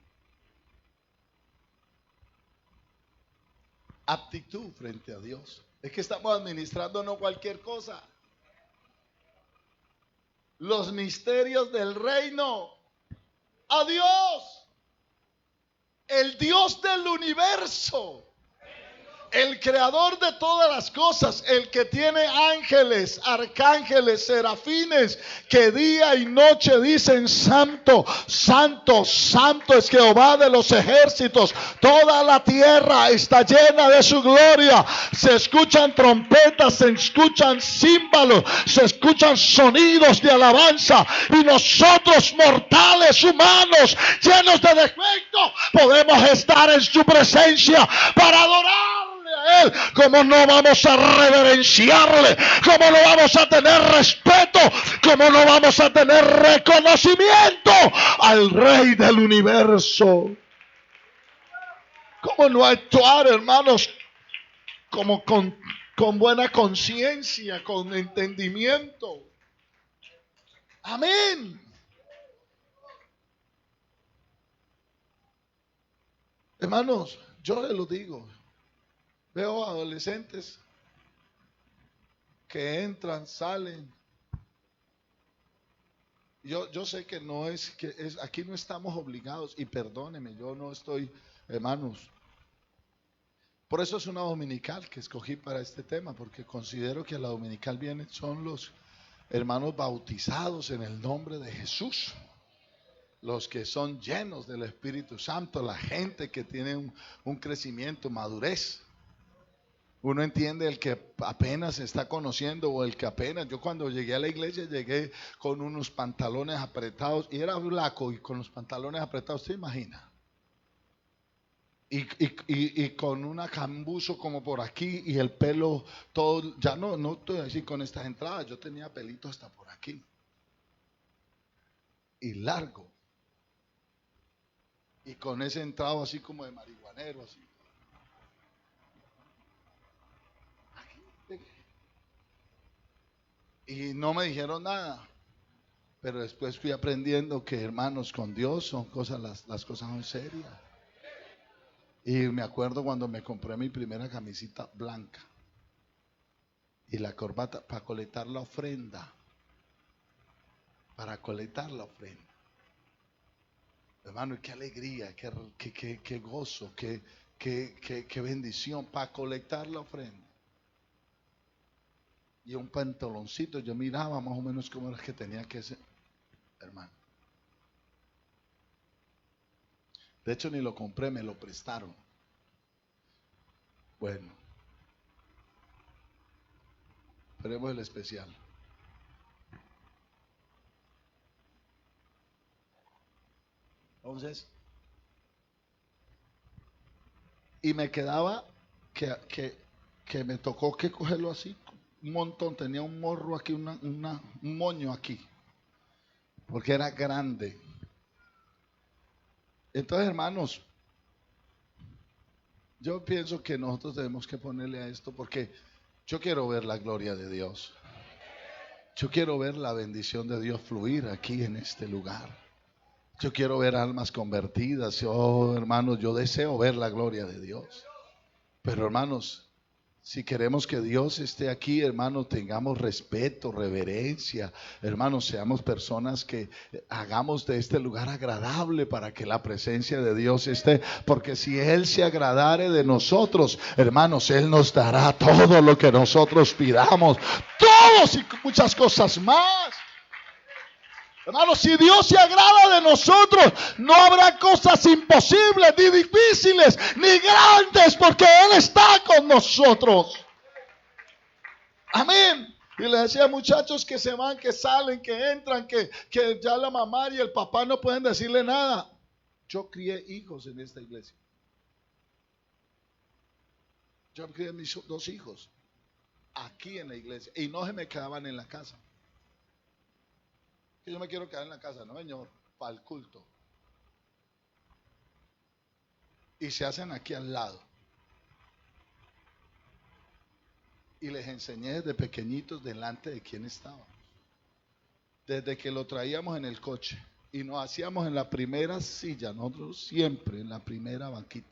S1: aptitud frente a Dios. Es que estamos administrando no cualquier cosa. Los misterios del reino. A Dios, el Dios del universo, el creador de todas las cosas, el que tiene ángeles, arcángeles, serafines, que día y noche dicen santo, santo, santo es Jehová de los ejércitos. Toda la tierra está llena de su gloria. Se escuchan trompetas, se escuchan címbalos, se escuchan sonidos de alabanza. Y nosotros, mortales humanos, llenos de defecto, podemos estar en su presencia para adorar. Él, ¿cómo no vamos a reverenciarle? ¿Cómo no vamos a tener respeto? ¿Cómo no vamos a tener reconocimiento al Rey del universo? ¿Cómo no actuar, hermanos, como con buena conciencia, con entendimiento? Amén. Hermanos, yo les lo digo. Veo adolescentes que entran, salen. Yo sé que no es, aquí no estamos obligados, y perdóneme, yo no estoy, hermanos. Por eso es una dominical que escogí para este tema, porque considero que a la dominical vienen, son los hermanos bautizados en el nombre de Jesús, los que son llenos del Espíritu Santo, la gente que tiene un crecimiento, madurez. Uno entiende el que apenas se está conociendo o el que apenas. Yo cuando llegué a la iglesia llegué con unos pantalones apretados y era flaco y con los pantalones apretados, ¿se imagina? Y con una cambuzo como por aquí y el pelo todo, ya no estoy así con estas entradas, yo tenía pelito hasta por aquí y largo y con ese entrado así como de marihuanero así. Y no me dijeron nada, pero después fui aprendiendo que, hermanos, con Dios son cosas, las cosas son serias. Y me acuerdo cuando me compré mi primera camisita blanca y la corbata para colectar la ofrenda. Para colectar la ofrenda. Hermano, qué alegría, qué gozo, qué bendición para colectar la ofrenda. y un pantaloncito. Yo miraba más o menos cómo era que tenía que ser, hermano. De hecho, ni lo compré, me lo prestaron. Bueno, esperemos el especial. Entonces, y me quedaba que me tocó que cogerlo así, un montón, tenía un morro aquí, un moño aquí, porque era grande. Entonces, hermanos, yo pienso que nosotros tenemos que ponerle a esto, porque yo quiero ver la gloria de Dios. Yo quiero ver la bendición de Dios fluir aquí en este lugar. Yo quiero ver almas convertidas. Oh, hermanos, yo deseo ver la gloria de Dios. Pero, hermanos, si queremos que Dios esté aquí, hermanos, tengamos respeto, reverencia. Hermanos, seamos personas que hagamos de este lugar agradable para que la presencia de Dios esté. Porque si Él se agradare de nosotros, hermanos, Él nos dará todo lo que nosotros pidamos. Todos y muchas cosas más. Hermanos, si Dios se agrada de nosotros, no habrá cosas imposibles, ni difíciles, ni grandes, porque Él está con nosotros. Amén. Y le decía a muchachos que se van, que salen, que entran, que ya la mamá y el papá no pueden decirle nada. Yo crié hijos en esta iglesia. Yo crié mis 2 hijos aquí en la iglesia y no se me quedaban en la casa. Que yo me quiero quedar en la casa, no señor, para el culto. Y se hacen aquí al lado. Y les enseñé desde pequeñitos delante de quién estaba. Desde que lo traíamos en el coche y nos hacíamos en la primera silla, nosotros siempre en la primera banquita.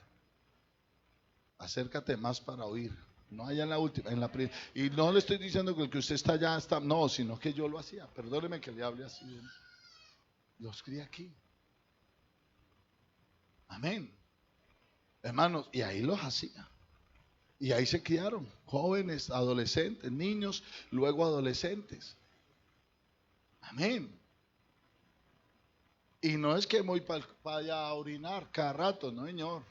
S1: Acércate más para oír, no allá en la última, en la primera. Y no le estoy diciendo que el que usted está allá está, no, sino que yo lo hacía. Perdóneme que le hable así. Los crié aquí. Amén. Hermanos, y ahí los hacía. Y ahí se criaron, jóvenes, adolescentes, niños, luego adolescentes. Amén. Y no es que voy para allá a orinar cada rato, no señor.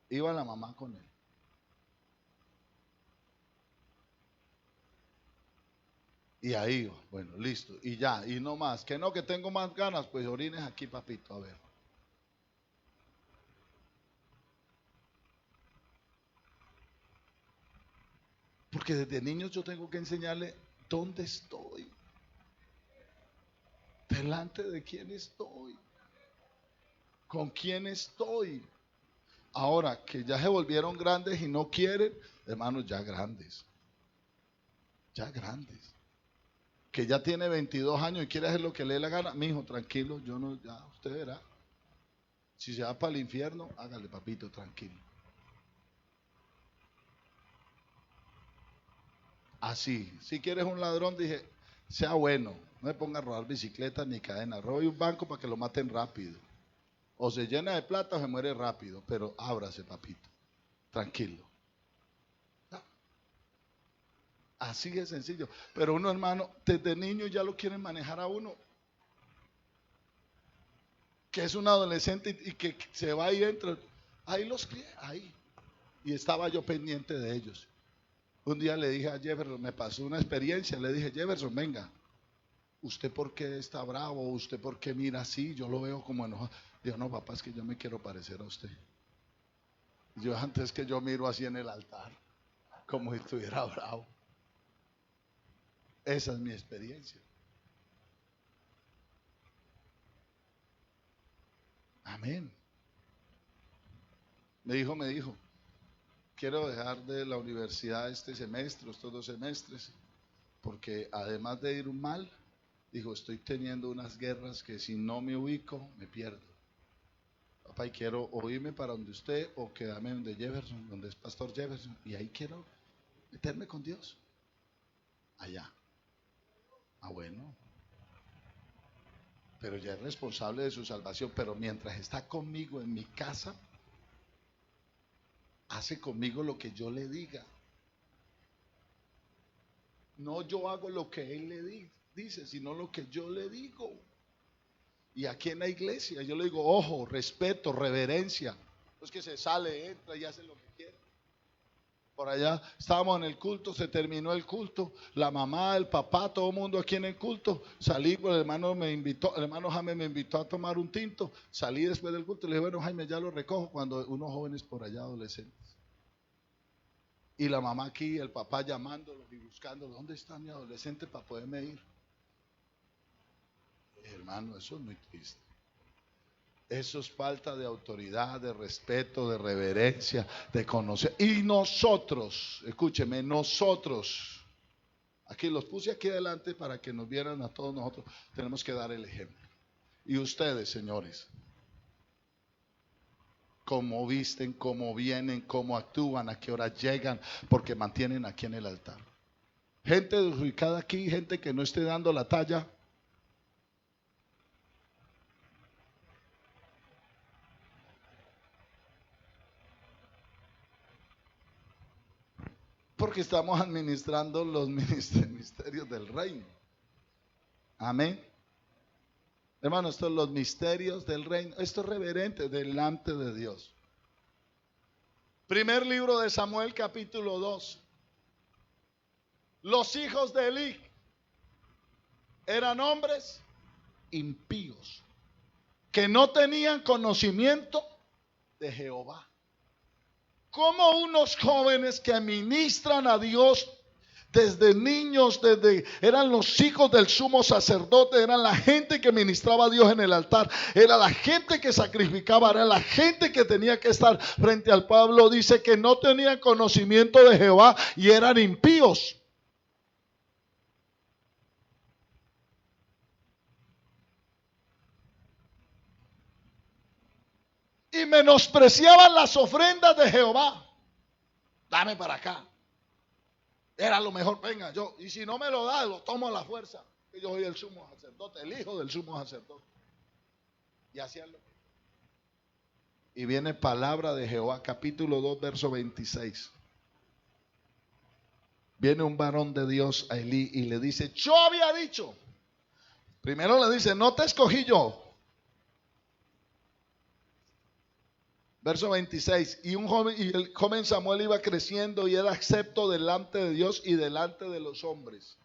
S1: Iba la mamá con él. Y ahí iba, bueno, listo, y ya, y no más. Que no, que tengo más ganas, pues orines aquí, papito, a ver. Porque desde niños yo tengo que enseñarle dónde estoy, delante de quién estoy, con quién estoy. Ahora que ya se volvieron grandes y no quieren, hermanos, ya grandes, ya grandes. Que ya tiene 22 años y quiere hacer lo que le dé la gana, mi hijo, tranquilo, yo no, ya, usted verá. Si se va para el infierno, hágale, papito, tranquilo. Así, si quieres un ladrón, dije, sea bueno, no me ponga a robar bicicletas ni cadenas, robe un banco para que lo maten rápido. O se llena de plata o se muere rápido, pero ábrase, papito, tranquilo. Así de sencillo. Pero uno, hermano, desde niño ya lo quieren manejar a uno, que es un adolescente y que se va ahí dentro. Ahí los crié, ahí. Y estaba yo pendiente de ellos. Un día le dije a Jefferson, me pasó una experiencia, le dije, Jefferson, venga, ¿usted por qué está bravo? ¿Usted por qué mira así? Yo lo veo como enojado. Digo, no, papá, es que yo me quiero parecer a usted. Yo antes que yo miro así en el altar, como si estuviera bravo. Esa es mi experiencia. Amén. Me dijo, quiero dejar de la universidad este semestre, estos 2 semestres, porque además de ir mal, dijo, estoy teniendo unas guerras que si no me ubico, me pierdo. Papá, y quiero o irme para donde usted o quedarme donde Jefferson, donde es Pastor Jefferson, y ahí quiero meterme con Dios. Allá. Ah, bueno. Pero ya es responsable de su salvación, pero mientras está conmigo en mi casa, hace conmigo lo que yo le diga. No yo hago lo que él dice, sino lo que yo le digo. Y aquí en la iglesia yo le digo, ojo, respeto, reverencia. No es que se sale, entra y hace lo que quiere. Por allá estábamos en el culto, se terminó el culto, la mamá, el papá, todo el mundo aquí en el culto. Salí, pues el hermano Jaime me invitó a tomar un tinto. Salí después del culto y le dije, bueno, Jaime, ya lo recojo, cuando unos jóvenes por allá, adolescentes. Y la mamá aquí, el papá llamándolos y buscándolos, ¿dónde está mi adolescente para poderme ir? Hermano, eso es muy triste. Eso es falta de autoridad, de respeto, de reverencia, de conocer. Y nosotros, escúcheme, nosotros, aquí los puse aquí adelante para que nos vieran a todos nosotros, tenemos que dar el ejemplo. Y ustedes, señores, cómo visten, cómo vienen, cómo actúan, a qué hora llegan, porque mantienen aquí en el altar. Gente ubicada aquí, gente que no esté dando la talla. Porque estamos administrando los misterios del reino. Amén. Hermano, estos son los misterios del reino. Esto es reverente delante de Dios. Primer libro de Samuel, capítulo 2. Los hijos de Elí eran hombres impíos que no tenían conocimiento de Jehová. Como unos jóvenes que ministran a Dios desde niños, eran los hijos del sumo sacerdote, eran la gente que ministraba a Dios en el altar, era la gente que sacrificaba, era la gente que tenía que estar frente al pueblo. Dice que no tenían conocimiento de Jehová y eran impíos. Y menospreciaban las ofrendas de Jehová. Dame para acá. Era lo mejor, venga, yo, y si no me lo da, lo tomo a la fuerza. Yo soy el sumo sacerdote, el hijo del sumo sacerdote. Y hacíanlo. Y viene palabra de Jehová, capítulo 2, verso 26. Viene un varón de Dios a Elí y le dice, yo había dicho. Primero le dice, no te escogí yo. Verso 26, y el joven Samuel iba creciendo y era acepto delante de Dios y delante de los hombres.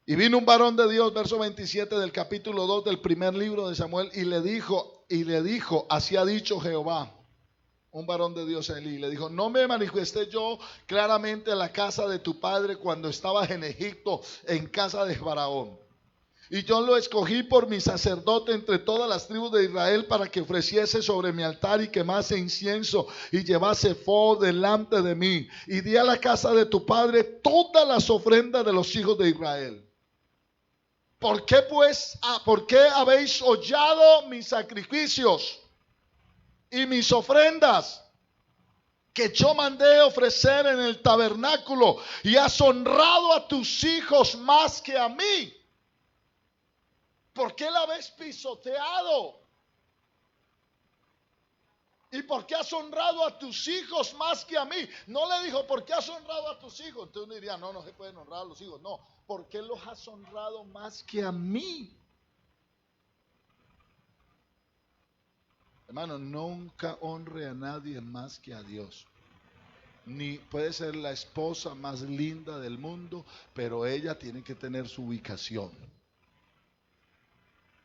S1: Y vino un varón de Dios, verso 27 del capítulo 2 del primer libro de Samuel, y le dijo, así ha dicho Jehová, un varón de Dios a Elí, le dijo, no me manifesté yo claramente a la casa de tu padre cuando estabas en Egipto, en casa de Faraón. Y yo lo escogí por mi sacerdote entre todas las tribus de Israel para que ofreciese sobre mi altar y quemase incienso y llevase fuego delante de mí. Y di a la casa de tu padre todas las ofrendas de los hijos de Israel. ¿Por qué pues, por qué habéis hollado mis sacrificios y mis ofrendas que yo mandé ofrecer en el tabernáculo y has honrado a tus hijos más que a mí? ¿Por qué la habéis pisoteado? ¿Y por qué has honrado a tus hijos más que a mí? No le dijo, ¿por qué has honrado a tus hijos? Entonces uno diría, no se pueden honrar a los hijos. No, ¿por qué los has honrado más que a mí? Hermano, nunca honre a nadie más que a Dios. Ni puede ser la esposa más linda del mundo, pero ella tiene que tener su ubicación.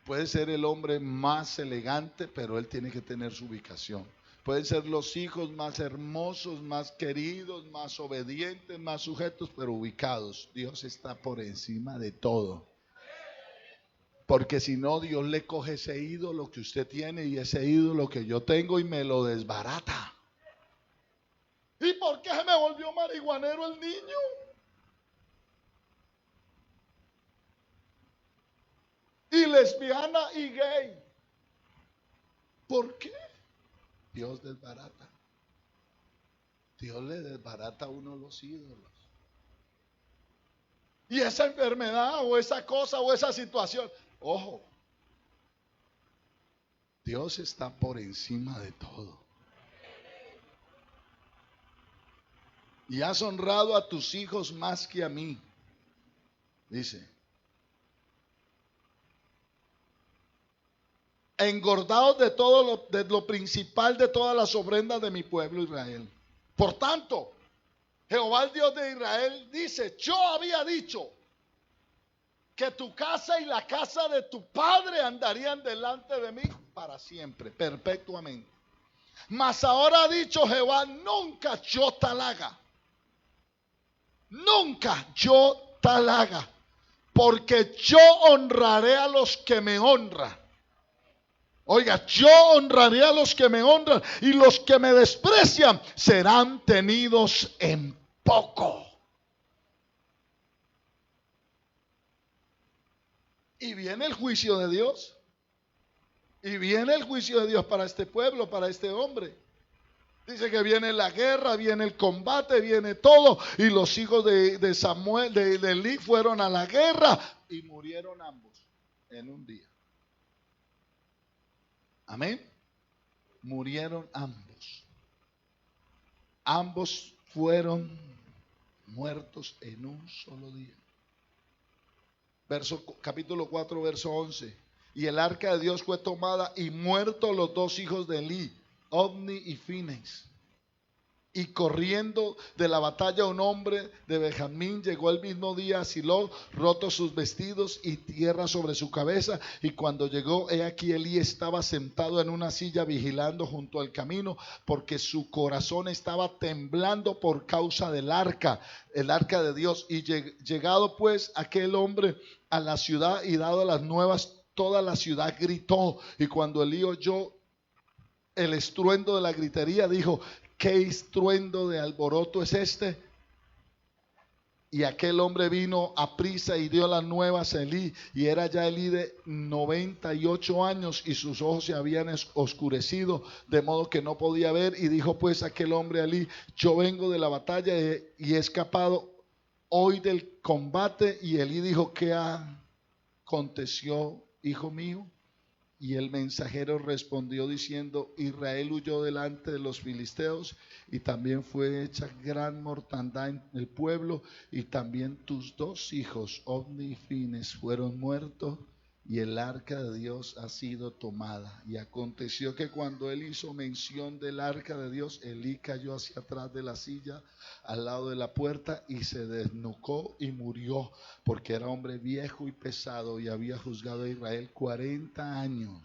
S1: Puede ser el hombre más elegante, pero él tiene que tener su ubicación. Pueden ser los hijos más hermosos, más queridos, más obedientes, más sujetos, pero ubicados. Dios está por encima de todo. Porque si no, Dios le coge ese ídolo que usted tiene y ese ídolo que yo tengo y me lo desbarata. ¿Y por qué se me volvió marihuanero el niño? Y lesbiana y gay. ¿Por qué? Dios desbarata. Dios le desbarata a uno los ídolos. Y esa enfermedad o esa cosa o esa situación, ojo, Dios está por encima de todo. y has honrado a tus hijos más que a mí. Dice, engordados de lo principal de todas las ofrendas de mi pueblo Israel. Por tanto, Jehová el Dios de Israel dice, yo había dicho que tu casa y la casa de tu padre andarían delante de mí para siempre, perpetuamente. Mas ahora ha dicho Jehová, nunca yo tal haga. Nunca yo tal haga. Porque yo honraré a los que me honran. Oiga, yo honraré a los que me honran y los que me desprecian serán tenidos en poco. Y viene el juicio de Dios. Y viene el juicio de Dios para este pueblo, para este hombre. Dice que viene la guerra, viene el combate, viene todo. Y los hijos de Samuel, de Elí, fueron a la guerra y murieron ambos en un día. Amén. Murieron ambos. Ambos fueron muertos en un solo día. Capítulo 4, verso 11. Y el arca de Dios fue tomada y muertos los dos hijos de Elí, Ofni y Fines. Y corriendo de la batalla un hombre de Benjamín llegó el mismo día a Silo, rotos sus vestidos y tierra sobre su cabeza. Y cuando llegó, he aquí Elí estaba sentado en una silla vigilando junto al camino, porque su corazón estaba temblando por causa del arca, el arca de Dios. Y llegado pues aquel hombre a la ciudad y dado las nuevas, toda la ciudad gritó. Y cuando Elí oyó el estruendo de la gritería, dijo, ¿qué estruendo de alboroto es este? Y aquel hombre vino a prisa y dio las nuevas a Elí, y era ya Elí de 98 años, y sus ojos se habían oscurecido, de modo que no podía ver. Y dijo pues aquel hombre a Elí, yo vengo de la batalla y he escapado hoy del combate. Y Elí dijo, ¿qué aconteció, hijo mío? Y el mensajero respondió diciendo, Israel huyó delante de los filisteos, y también fue hecha gran mortandad en el pueblo, y también tus dos hijos, Ofni y Fines, fueron muertos, y el arca de Dios ha sido tomada. Y aconteció que cuando él hizo mención del arca de Dios, Elí cayó hacia atrás de la silla, al lado de la puerta, y se desnucó y murió, porque era hombre viejo y pesado, y había juzgado a Israel 40 años.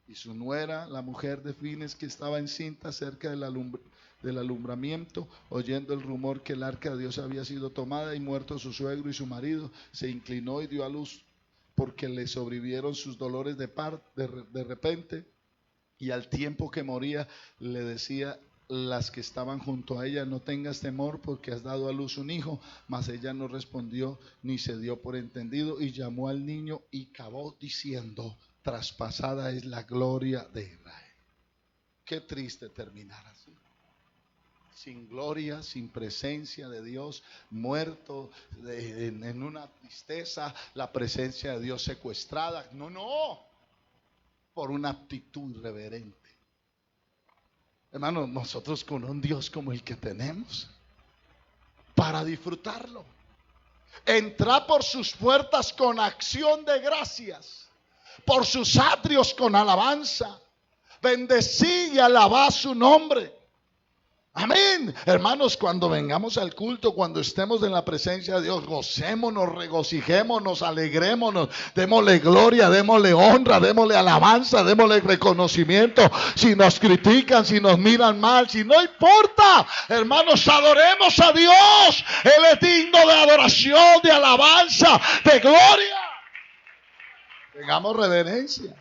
S1: Y su nuera, la mujer de Fines, que estaba encinta cerca del alumbramiento, oyendo el rumor que el arca de Dios había sido tomada y muerto su suegro y su marido, se inclinó y dio a luz, porque le sobrevivieron sus dolores de repente. Y al tiempo que moría, le decía las que estaban junto a ella, no tengas temor, porque has dado a luz un hijo. Mas ella no respondió ni se dio por entendido, y llamó al niño y cavó diciendo, traspasada es la gloria de Israel. Qué triste terminar así, sin gloria, sin presencia de Dios, muerto en una tristeza, la presencia de Dios secuestrada. No, por una actitud irreverente. Hermanos, nosotros con un Dios como el que tenemos, para disfrutarlo, entrar por sus puertas con acción de gracias, por sus atrios con alabanza, bendecir y alabar su nombre. Amén. Hermanos, cuando vengamos al culto, cuando estemos en la presencia de Dios, gocémonos, regocijémonos, alegrémonos, démosle gloria, démosle honra, démosle alabanza, démosle reconocimiento. Si nos critican, si nos miran mal, si no importa, hermanos, adoremos a Dios. Él es digno de adoración, de alabanza, de gloria. Tengamos reverencia.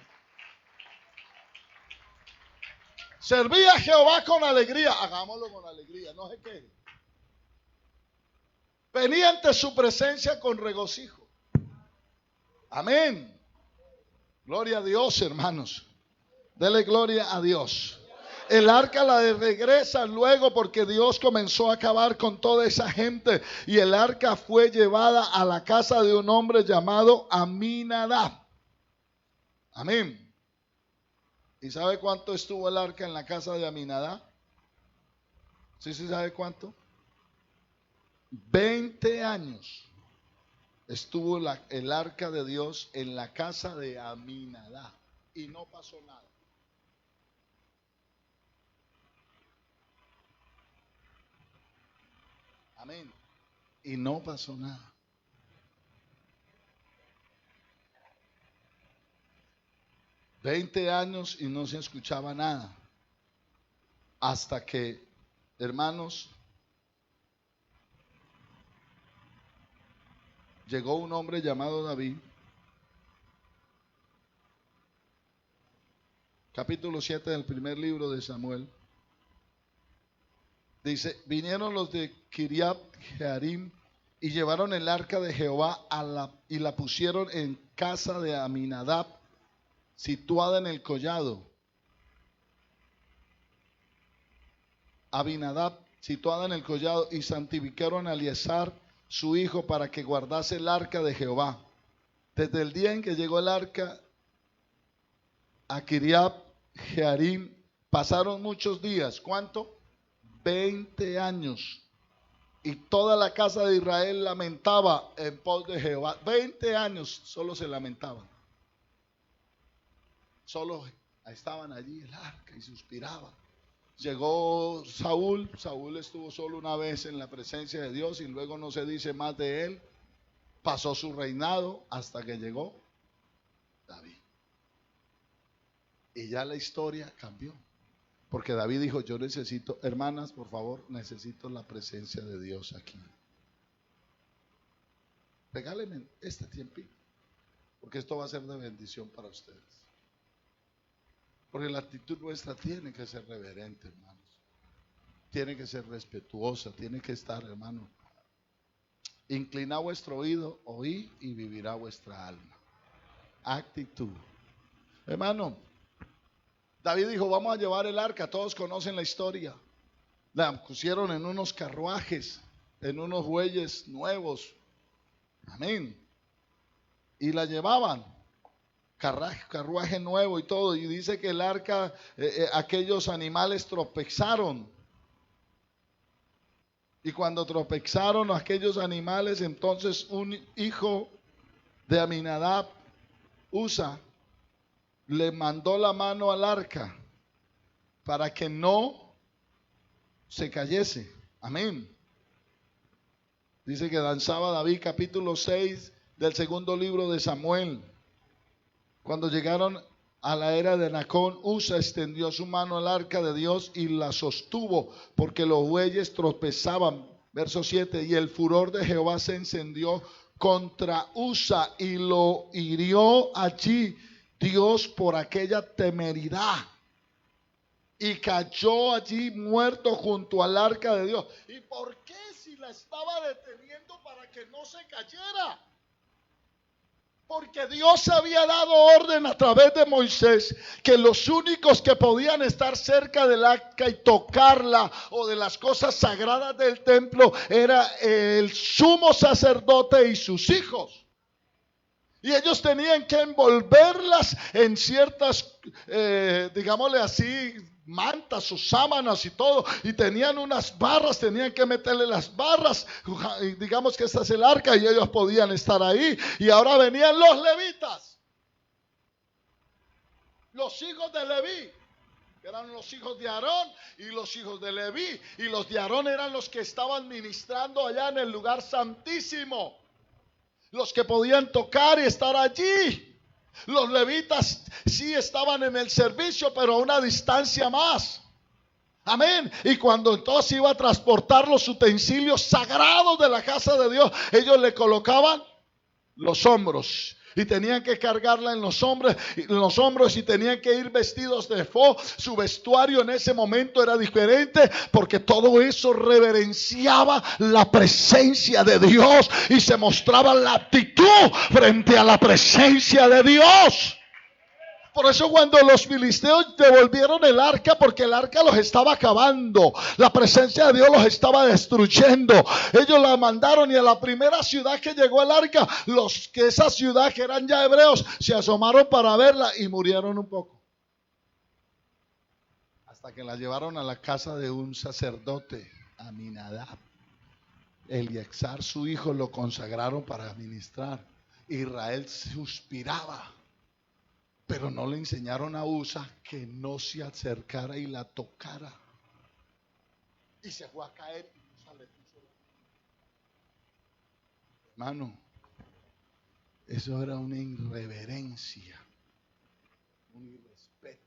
S1: Serví a Jehová con alegría. Hagámoslo con alegría, no se queje. Venía ante su presencia con regocijo. Amén. Gloria a Dios, hermanos. Dele gloria a Dios. El arca la regresa luego, porque Dios comenzó a acabar con toda esa gente. Y el arca fue llevada a la casa de un hombre llamado Aminadab. Amén. ¿Y sabe cuánto estuvo el arca en la casa de Aminadab? ¿Sí sabe cuánto? 20 años estuvo el arca de Dios en la casa de Aminadab y no pasó nada. Amén. Y no pasó nada. $20 y no se escuchaba nada. Hasta que, hermanos, llegó un hombre llamado David. Capítulo 7 del primer libro de Samuel. Dice, vinieron los de Kiriat Jearim y llevaron el arca de Jehová y la pusieron en casa de Aminadab, situada en el collado. Abinadab, situada en el collado, y santificaron a Eliezer, su hijo, para que guardase el arca de Jehová. Desde el día en que llegó el arca a Kiriat Jearim, pasaron muchos días. ¿Cuánto? 20 años. Y toda la casa de Israel lamentaba en pos de Jehová. 20 años solo se lamentaban. Solo estaban allí el arca y suspiraban. Llegó Saúl estuvo solo una vez en la presencia de Dios y luego no se dice más de él. Pasó su reinado hasta que llegó David. Y ya la historia cambió. Porque David dijo, yo necesito, hermanas, por favor, necesito la presencia de Dios aquí. Regálenme este tiempito, porque esto va a ser de bendición para ustedes. Porque la actitud nuestra tiene que ser reverente, hermanos. Tiene que ser respetuosa, tiene que estar, hermano. Inclina vuestro oído, oí y vivirá vuestra alma. Actitud. Hermano, David dijo, vamos a llevar el arca, todos conocen la historia. La pusieron en unos carruajes, en unos bueyes nuevos. Amén. Y la llevaban. Carruaje nuevo y todo. Y dice que el arca, aquellos animales tropezaron. Y cuando tropezaron aquellos animales, entonces un hijo de Aminadab, Usa, le mandó la mano al arca para que no se cayese. Amén. Dice que danzaba David, capítulo 6 del segundo libro de Samuel. Cuando llegaron a la era de Nacón, Usa extendió su mano al arca de Dios y la sostuvo, porque los bueyes tropezaban. Verso 7, y el furor de Jehová se encendió contra Usa y lo hirió allí Dios por aquella temeridad. Y cayó allí muerto junto al arca de Dios. ¿Y por qué si la estaba deteniendo para que no se cayera? Porque Dios había dado orden a través de Moisés que los únicos que podían estar cerca del arca y tocarla o de las cosas sagradas del templo era el sumo sacerdote y sus hijos. Y ellos tenían que envolverlas en ciertas, digámosle así, mantas o sábanas y todo. Y tenían unas barras, tenían que meterle las barras. Digamos que esta es el arca y ellos podían estar ahí. Y ahora venían los levitas, los hijos de Leví. Eran los hijos de Aarón y los hijos de Leví. Y los de Aarón eran los que estaban ministrando allá en el lugar santísimo. Los que podían tocar y estar allí. Los levitas sí estaban en el servicio, pero a una distancia más. Amén. Y cuando entonces iba a transportar los utensilios sagrados de la casa de Dios, ellos le colocaban los hombros. Y tenían que cargarla en los hombros y tenían que ir vestidos de efod. Su vestuario en ese momento era diferente porque todo eso reverenciaba la presencia de Dios y se mostraba la actitud frente a la presencia de Dios. Por eso cuando los filisteos devolvieron el arca, porque el arca los estaba acabando, la presencia de Dios los estaba destruyendo, ellos la mandaron y a la primera ciudad que llegó el arca, los que esa ciudad que eran ya hebreos, se asomaron para verla y murieron un poco. Hasta que la llevaron a la casa de un sacerdote, Aminadab. Eliezer, su hijo, lo consagraron para ministrar. Israel suspiraba, pero no le enseñaron a Usa que no se acercara y la tocara. Y se fue a caer. Hermano, eso era una irreverencia, un irrespeto.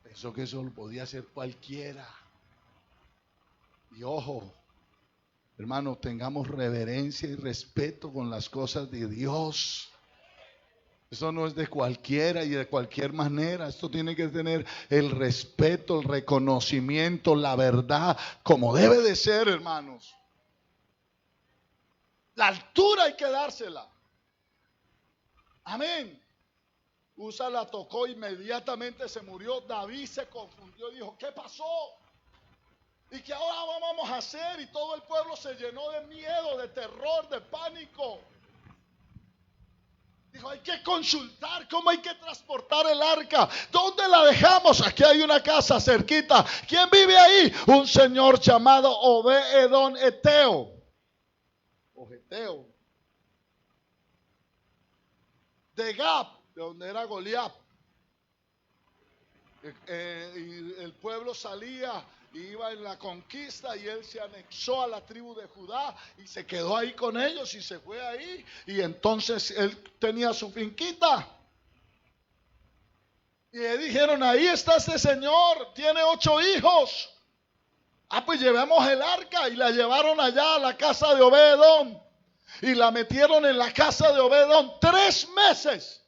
S1: Pensó que eso lo podía hacer cualquiera. Y ojo, hermano, tengamos reverencia y respeto con las cosas de Dios. Eso no es de cualquiera y de cualquier manera. Esto tiene que tener el respeto, el reconocimiento, la verdad, como debe de ser, hermanos. La altura hay que dársela. Amén. Usa la tocó, inmediatamente se murió. David se confundió y dijo, ¿qué pasó? ¿Y qué ahora vamos a hacer? Y todo el pueblo se llenó de miedo, de terror, de pánico. Dijo, hay que consultar cómo hay que transportar el arca. ¿Dónde la dejamos? Aquí hay una casa cerquita. ¿Quién vive ahí? Un señor llamado Obed-Edom Eteo. O Geteo. De Gab, de donde era Goliat. Y el pueblo salía, iba en la conquista y él se anexó a la tribu de Judá y se quedó ahí con ellos y se fue ahí. Y entonces él tenía su finquita. Y le dijeron, ahí está este señor, tiene 8 hijos. Ah, pues llevemos el arca, y la llevaron allá a la casa de Obed-Edom. Y la metieron en la casa de Obed-Edom 3 meses.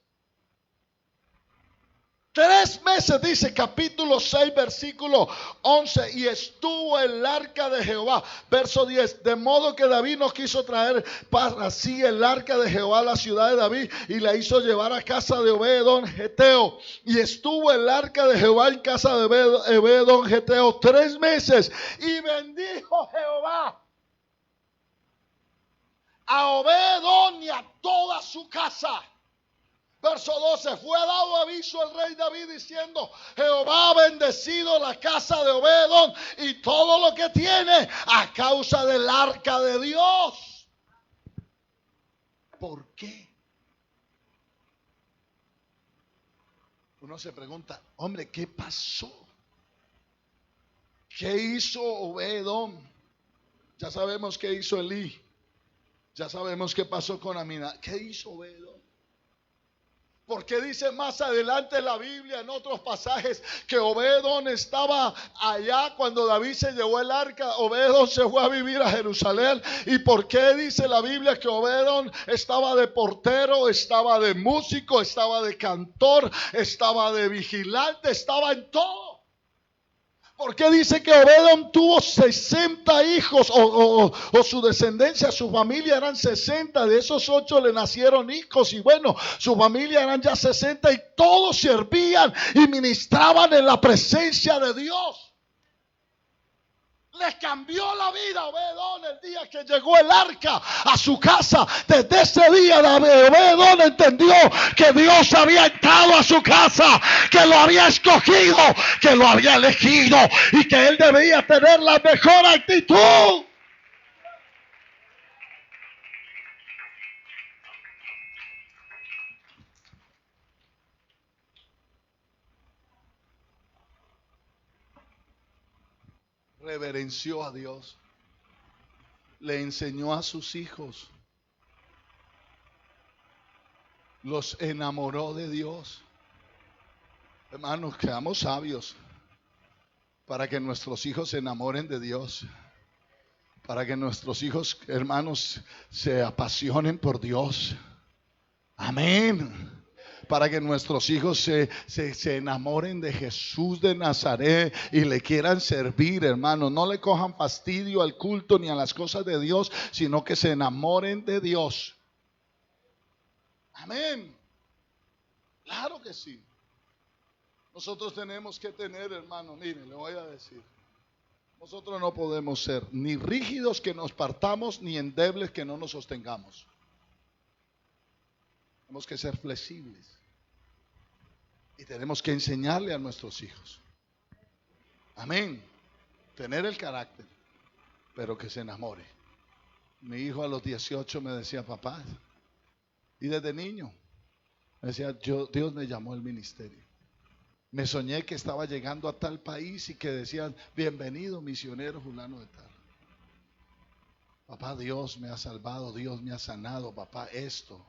S1: 3 meses, dice capítulo 6, versículo 11. Y estuvo el arca de Jehová. Verso 10. De modo que David no quiso traer para sí el arca de Jehová a la ciudad de David, y la hizo llevar a casa de Obed-Edom Geteo. Y estuvo el arca de Jehová en casa de Obed-Edom Geteo 3 meses. Y bendijo Jehová a Obed-Edom y a toda su casa. Verso 12, fue dado aviso al rey David diciendo, Jehová ha bendecido la casa de Obed-Edom y todo lo que tiene a causa del arca de Dios. ¿Por qué? Uno se pregunta, hombre, ¿qué pasó? ¿Qué hizo Obed-Edom? Ya sabemos qué hizo Elí. Ya sabemos qué pasó con Amina. ¿Qué hizo Obed-Edom? Porque dice más adelante la Biblia en otros pasajes que Obed-Edom estaba allá cuando David se llevó el arca. Obed-Edom se fue a vivir a Jerusalén. ¿Y por qué dice la Biblia que Obed-Edom estaba de portero, estaba de músico, estaba de cantor, estaba de vigilante, estaba en todo? ¿Por qué dice que Obed-Edom tuvo 60 hijos o su descendencia, su familia eran 60? De esos 8 le nacieron hijos y bueno, su familia eran ya 60 y todos servían y ministraban en la presencia de Dios. Le cambió la vida a Obed-Edom el día que llegó el arca a su casa. Desde ese día Obed-Edom entendió que Dios había entrado a su casa, que lo había escogido, que lo había elegido y que él debía tener la mejor actitud. Reverenció a Dios. Le enseñó a sus hijos. Los enamoró de Dios. Hermanos, quedamos sabios para que nuestros hijos se enamoren de Dios. Para que nuestros hijos, hermanos, se apasionen por Dios. Amén. Para que nuestros hijos se enamoren de Jesús de Nazaret y le quieran servir, hermanos. No le cojan fastidio al culto ni a las cosas de Dios, sino que se enamoren de Dios. Amén. Claro que sí. Nosotros tenemos que tener, hermano, miren, le voy a decir. Nosotros no podemos ser ni rígidos que nos partamos, ni endebles que no nos sostengamos. Tenemos que ser flexibles. Y tenemos que enseñarle a nuestros hijos. Amén. Tener el carácter, pero que se enamore. Mi hijo a los 18 me decía, papá, y desde niño me decía, Dios me llamó al ministerio. Me soñé que estaba llegando a tal país y que decían, bienvenido misionero fulano de tal. Papá, Dios me ha salvado, Dios me ha sanado, papá, esto.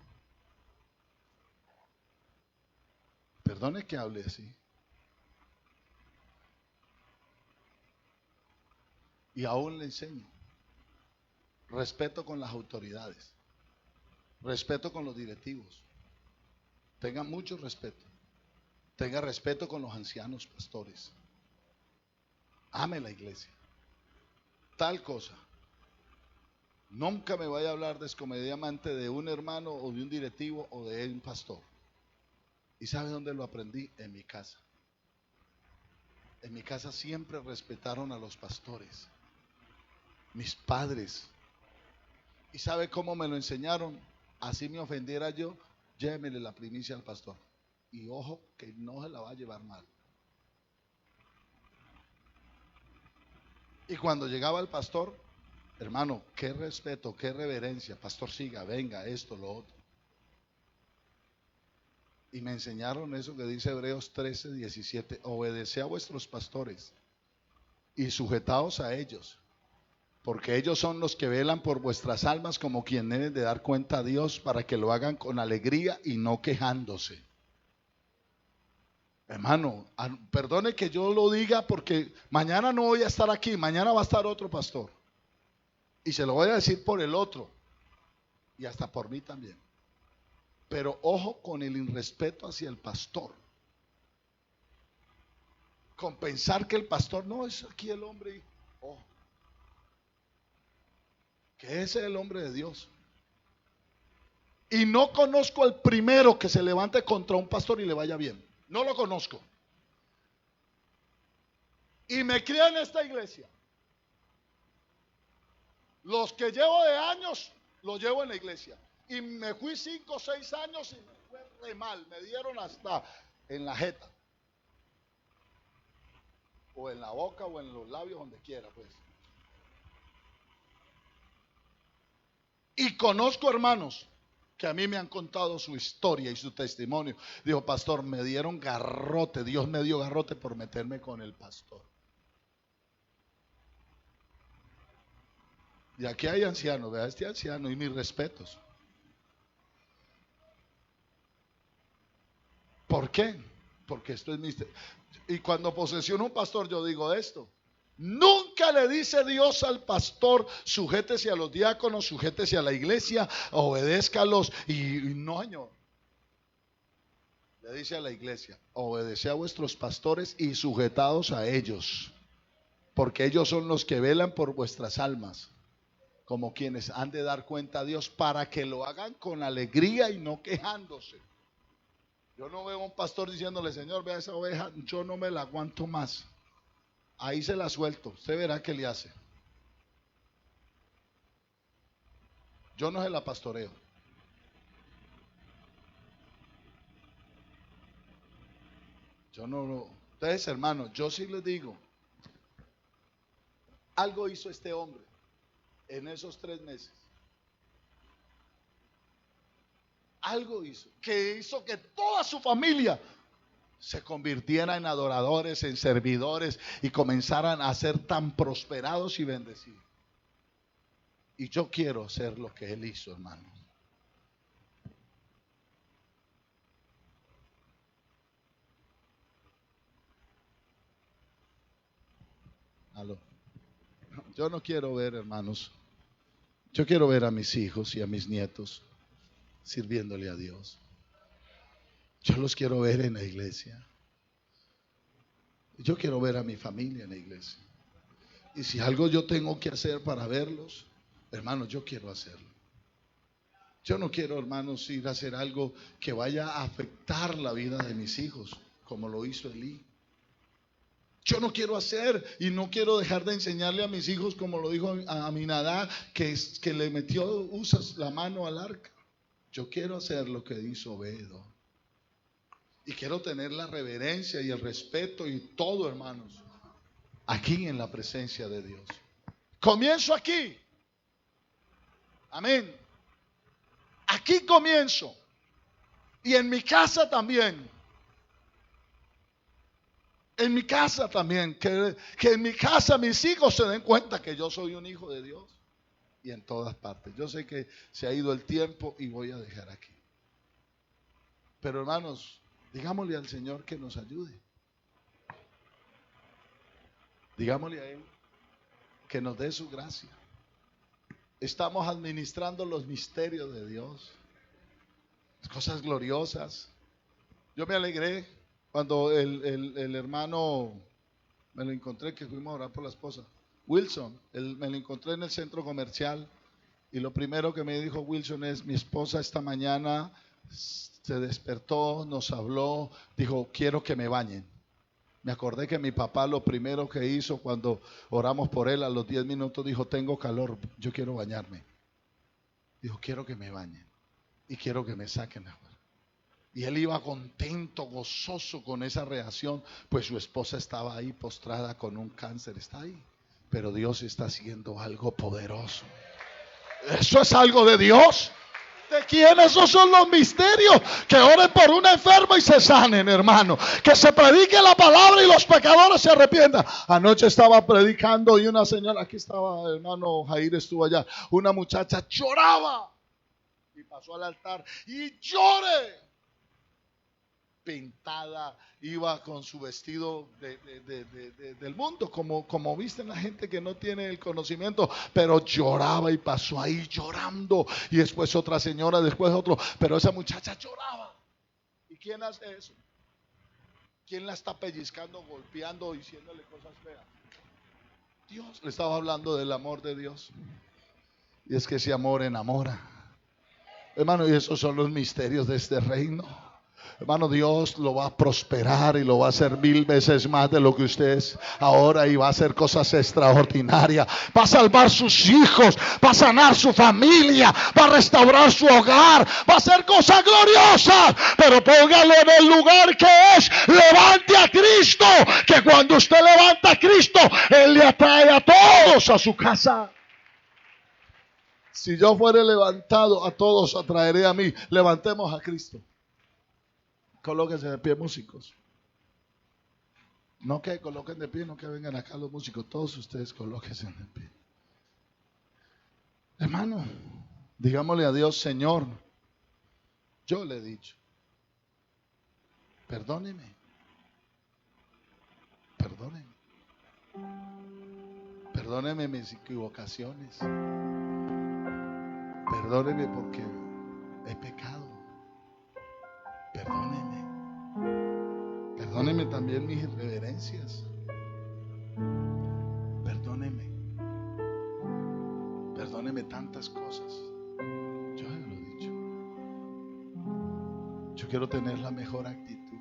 S1: Perdone que hable así. Y aún le enseño. Respeto con las autoridades. Respeto con los directivos. Tenga mucho respeto. Tenga respeto con los ancianos pastores. Ame la iglesia. Tal cosa. Nunca me vaya a hablar descomedidamente de un hermano o de un directivo o de un pastor. ¿Y sabe dónde lo aprendí? En mi casa. En mi casa siempre respetaron a los pastores. Mis padres. ¿Y sabe cómo me lo enseñaron? Así me ofendiera yo, llévele la primicia al pastor. Y ojo, que no se la va a llevar mal. Y cuando llegaba el pastor, hermano, qué respeto, qué reverencia. Pastor, siga, venga, esto, lo otro. Y me enseñaron eso que dice Hebreos 13:17. Obedeced a vuestros pastores y sujetaos a ellos, porque ellos son los que velan por vuestras almas, como quien deben de dar cuenta a Dios, para que lo hagan con alegría y no quejándose. Hermano, perdone que yo lo diga, porque mañana no voy a estar aquí, mañana va a estar otro pastor. Y se lo voy a decir por el otro, y hasta por mí también. Pero ojo con el irrespeto hacia el pastor. Con pensar que el pastor no es aquí el hombre. Ojo, que ese es el hombre de Dios. Y no conozco al primero que se levante contra un pastor y le vaya bien. No lo conozco. Y me crié en esta iglesia. Los que llevo de años, los llevo en la iglesia. Y me fui 5 o 6 años y me fue re mal. Me dieron hasta en la jeta. O en la boca o en los labios, donde quiera, pues. Y conozco hermanos que a mí me han contado su historia y su testimonio. Dijo, pastor, me dieron garrote, Dios me dio garrote por meterme con el pastor. Y aquí hay ancianos, vea este anciano, y mis respetos. ¿Por qué? Porque esto es misterio. Y cuando posesiono un pastor, yo digo esto. Nunca le dice Dios al pastor, sujétese a los diáconos, sujétese a la iglesia, obedézcalos. Y no, señor. Le dice a la iglesia, obedece a vuestros pastores y sujetados a ellos, porque ellos son los que velan por vuestras almas, como quienes han de dar cuenta a Dios, para que lo hagan con alegría y no quejándose. Yo no veo a un pastor diciéndole, Señor, vea esa oveja, yo no me la aguanto más. Ahí se la suelto, usted verá qué le hace. Yo no se la pastoreo. Yo no. Ustedes, hermanos, yo sí les digo, algo hizo este hombre en esos 3 meses. Algo hizo que toda su familia se convirtiera en adoradores, en servidores, y comenzaran a ser tan prosperados y bendecidos. Y yo quiero hacer lo que él hizo, hermano. Aló. Yo no quiero ver, hermanos, yo quiero ver a mis hijos y a mis nietos sirviéndole a Dios. Yo los quiero ver en la iglesia. Yo quiero ver a mi familia en la iglesia. Y si algo yo tengo que hacer para verlos, hermanos, yo quiero hacerlo. Yo no quiero, hermanos, ir a hacer algo que vaya a afectar la vida de mis hijos, como lo hizo Elí. Yo no quiero hacer y no quiero dejar de enseñarle a mis hijos, como lo dijo a Aminadab, que le metió Usas la mano al arca. Yo quiero hacer lo que hizo Obedo. Y quiero tener la reverencia y el respeto y todo, hermanos, aquí en la presencia de Dios. Comienzo aquí. Amén. Aquí comienzo. Y en mi casa también. En mi casa también. Que en mi casa mis hijos se den cuenta que yo soy un hijo de Dios. Y en todas partes. Yo sé que se ha ido el tiempo y voy a dejar aquí. Pero hermanos, digámosle al Señor que nos ayude. Digámosle a Él que nos dé su gracia. Estamos administrando los misterios de Dios. Cosas gloriosas. Yo me alegré cuando el hermano, me lo encontré, que fuimos a orar por la esposa, Wilson, me lo encontré en el centro comercial. Y lo primero que me dijo Wilson es: mi esposa esta mañana se despertó, nos habló, dijo, quiero que me bañen. Me acordé que mi papá lo primero que hizo cuando oramos por él, a los 10 minutos dijo, tengo calor, yo quiero bañarme. Dijo, quiero que me bañen y quiero que me saquen afuera. Y él iba contento, gozoso con esa reacción, pues su esposa estaba ahí postrada con un cáncer, está ahí. Pero Dios está haciendo algo poderoso. Eso es algo de Dios. ¿De quién? Esos son los misterios. Que oren por un enfermo y se sanen, hermano. Que se predique la palabra y los pecadores se arrepientan. Anoche estaba predicando y una señora, aquí estaba, hermano Jair estuvo allá. Una muchacha lloraba y pasó al altar y llore. Pintada, iba con su vestido del mundo, como visten la gente que no tiene el conocimiento, pero lloraba y pasó ahí llorando, y después otra señora, después otro, pero esa muchacha lloraba. ¿Y quién hace eso? ¿Quién la está pellizcando, golpeando, diciéndole cosas feas? Dios. Le estaba hablando del amor de Dios, y es que ese amor enamora, hermano, y esos son los misterios de este reino. Hermano, Dios lo va a prosperar y lo va a hacer 1000 veces más de lo que usted es ahora, y va a hacer cosas extraordinarias. Va a salvar sus hijos, va a sanar su familia, va a restaurar su hogar, va a hacer cosas gloriosas. Pero póngalo en el lugar que es. Levante a Cristo, que cuando usted levanta a Cristo, Él le atrae a todos a su casa. Si yo fuere levantado, a todos atraeré a mí. Levantemos a Cristo. Colóquense de pie, músicos. No que coloquen de pie, no que vengan acá los músicos. Todos ustedes colóquense de pie. Hermano, digámosle a Dios, Señor, yo le he dicho, perdóneme. Perdóneme. Perdóneme mis equivocaciones. Perdóneme porque he pecado. Perdóneme. Perdóneme también mis irreverencias. Perdóneme. Perdóneme tantas cosas. Yo ya lo he dicho. Yo quiero tener la mejor actitud.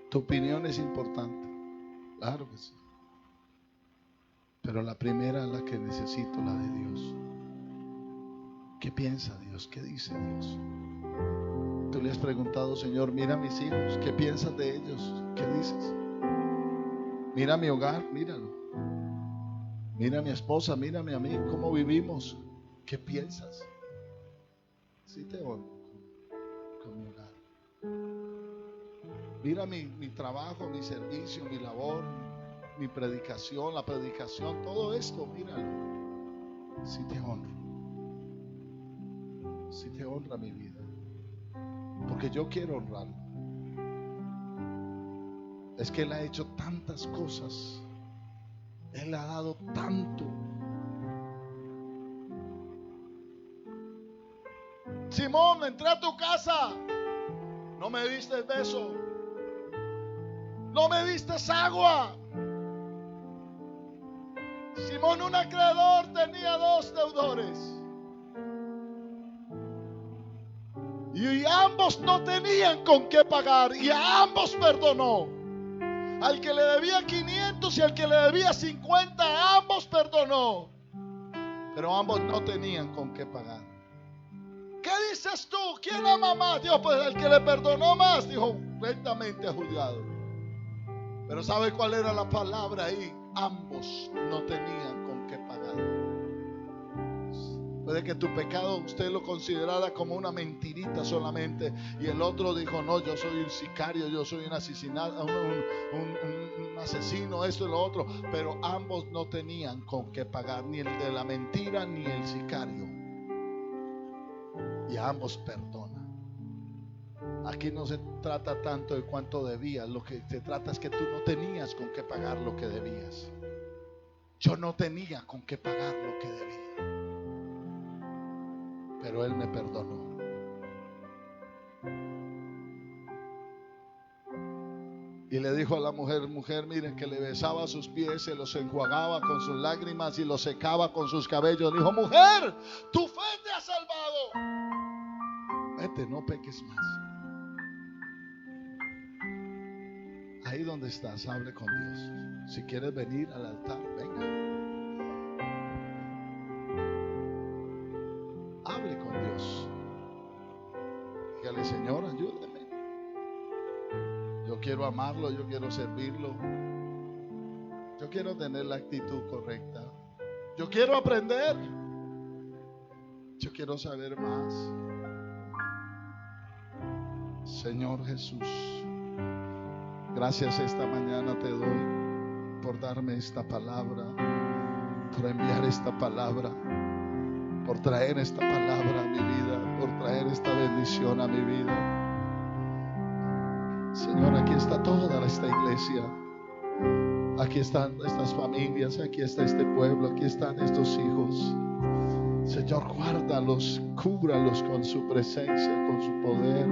S1: Tu opinión es importante. Claro que sí. Pero la primera es la que necesito, la de Dios. ¿Qué piensa Dios? ¿Qué dice Dios? Tú le has preguntado, Señor, mira a mis hijos, ¿qué piensas de ellos? ¿Qué dices? Mira mi hogar, míralo. Mira a mi esposa, mírame a mí, ¿cómo vivimos? ¿Qué piensas? Sí te honro con mi hogar. Mira mi trabajo, mi servicio, mi labor, mi predicación, la predicación, todo esto, míralo. Sí te honro. Si te honra mi vida, porque yo quiero honrarlo. Es que Él ha hecho tantas cosas, Él ha dado tanto. Simón, entré a tu casa, no me diste beso, no me diste agua. Simón, un acreedor tenía 2 deudores. Y ambos no tenían con qué pagar, y a ambos perdonó. Al que le debía 500 y al que le debía 50, a ambos perdonó. Pero ambos no tenían con qué pagar. ¿Qué dices tú? ¿Quién ama más? Dios, pues el que le perdonó más, dijo, rectamente juzgado. Pero ¿sabe cuál era la palabra ahí? ambos no tenían con qué pagar. Puede que tu pecado usted lo considerara como una mentirita solamente, y el otro dijo: no, yo soy un sicario, yo soy un asesinado, un asesino, esto y lo otro. Pero ambos no tenían con qué pagar, ni el de la mentira ni el sicario. Y a ambos perdona. Aquí no se trata tanto de cuánto debías, lo que se trata es que tú no tenías con qué pagar lo que debías. Yo no tenía con qué pagar lo que debía, pero Él me perdonó. Y le dijo a la mujer: mujer, miren, que le besaba sus pies, se los enjuagaba con sus lágrimas y los secaba con sus cabellos. Le dijo: mujer, tu fe te ha salvado. Vete, no peques más. Ahí donde estás, hable con Dios. Si quieres venir al altar, venga. Hable con Dios. Dígale: Señor, ayúdame. Yo quiero amarlo, yo quiero servirlo. Yo quiero tener la actitud correcta. Yo quiero aprender. Yo quiero saber más. Señor Jesús, gracias esta mañana te doy por darme esta palabra, por enviar esta palabra, por traer esta palabra a mi vida, por traer esta bendición a mi vida. Señor, aquí está toda esta iglesia, aquí están estas familias, aquí está este pueblo, aquí están estos hijos. Señor, guárdalos, cúbralos con su presencia, con su poder.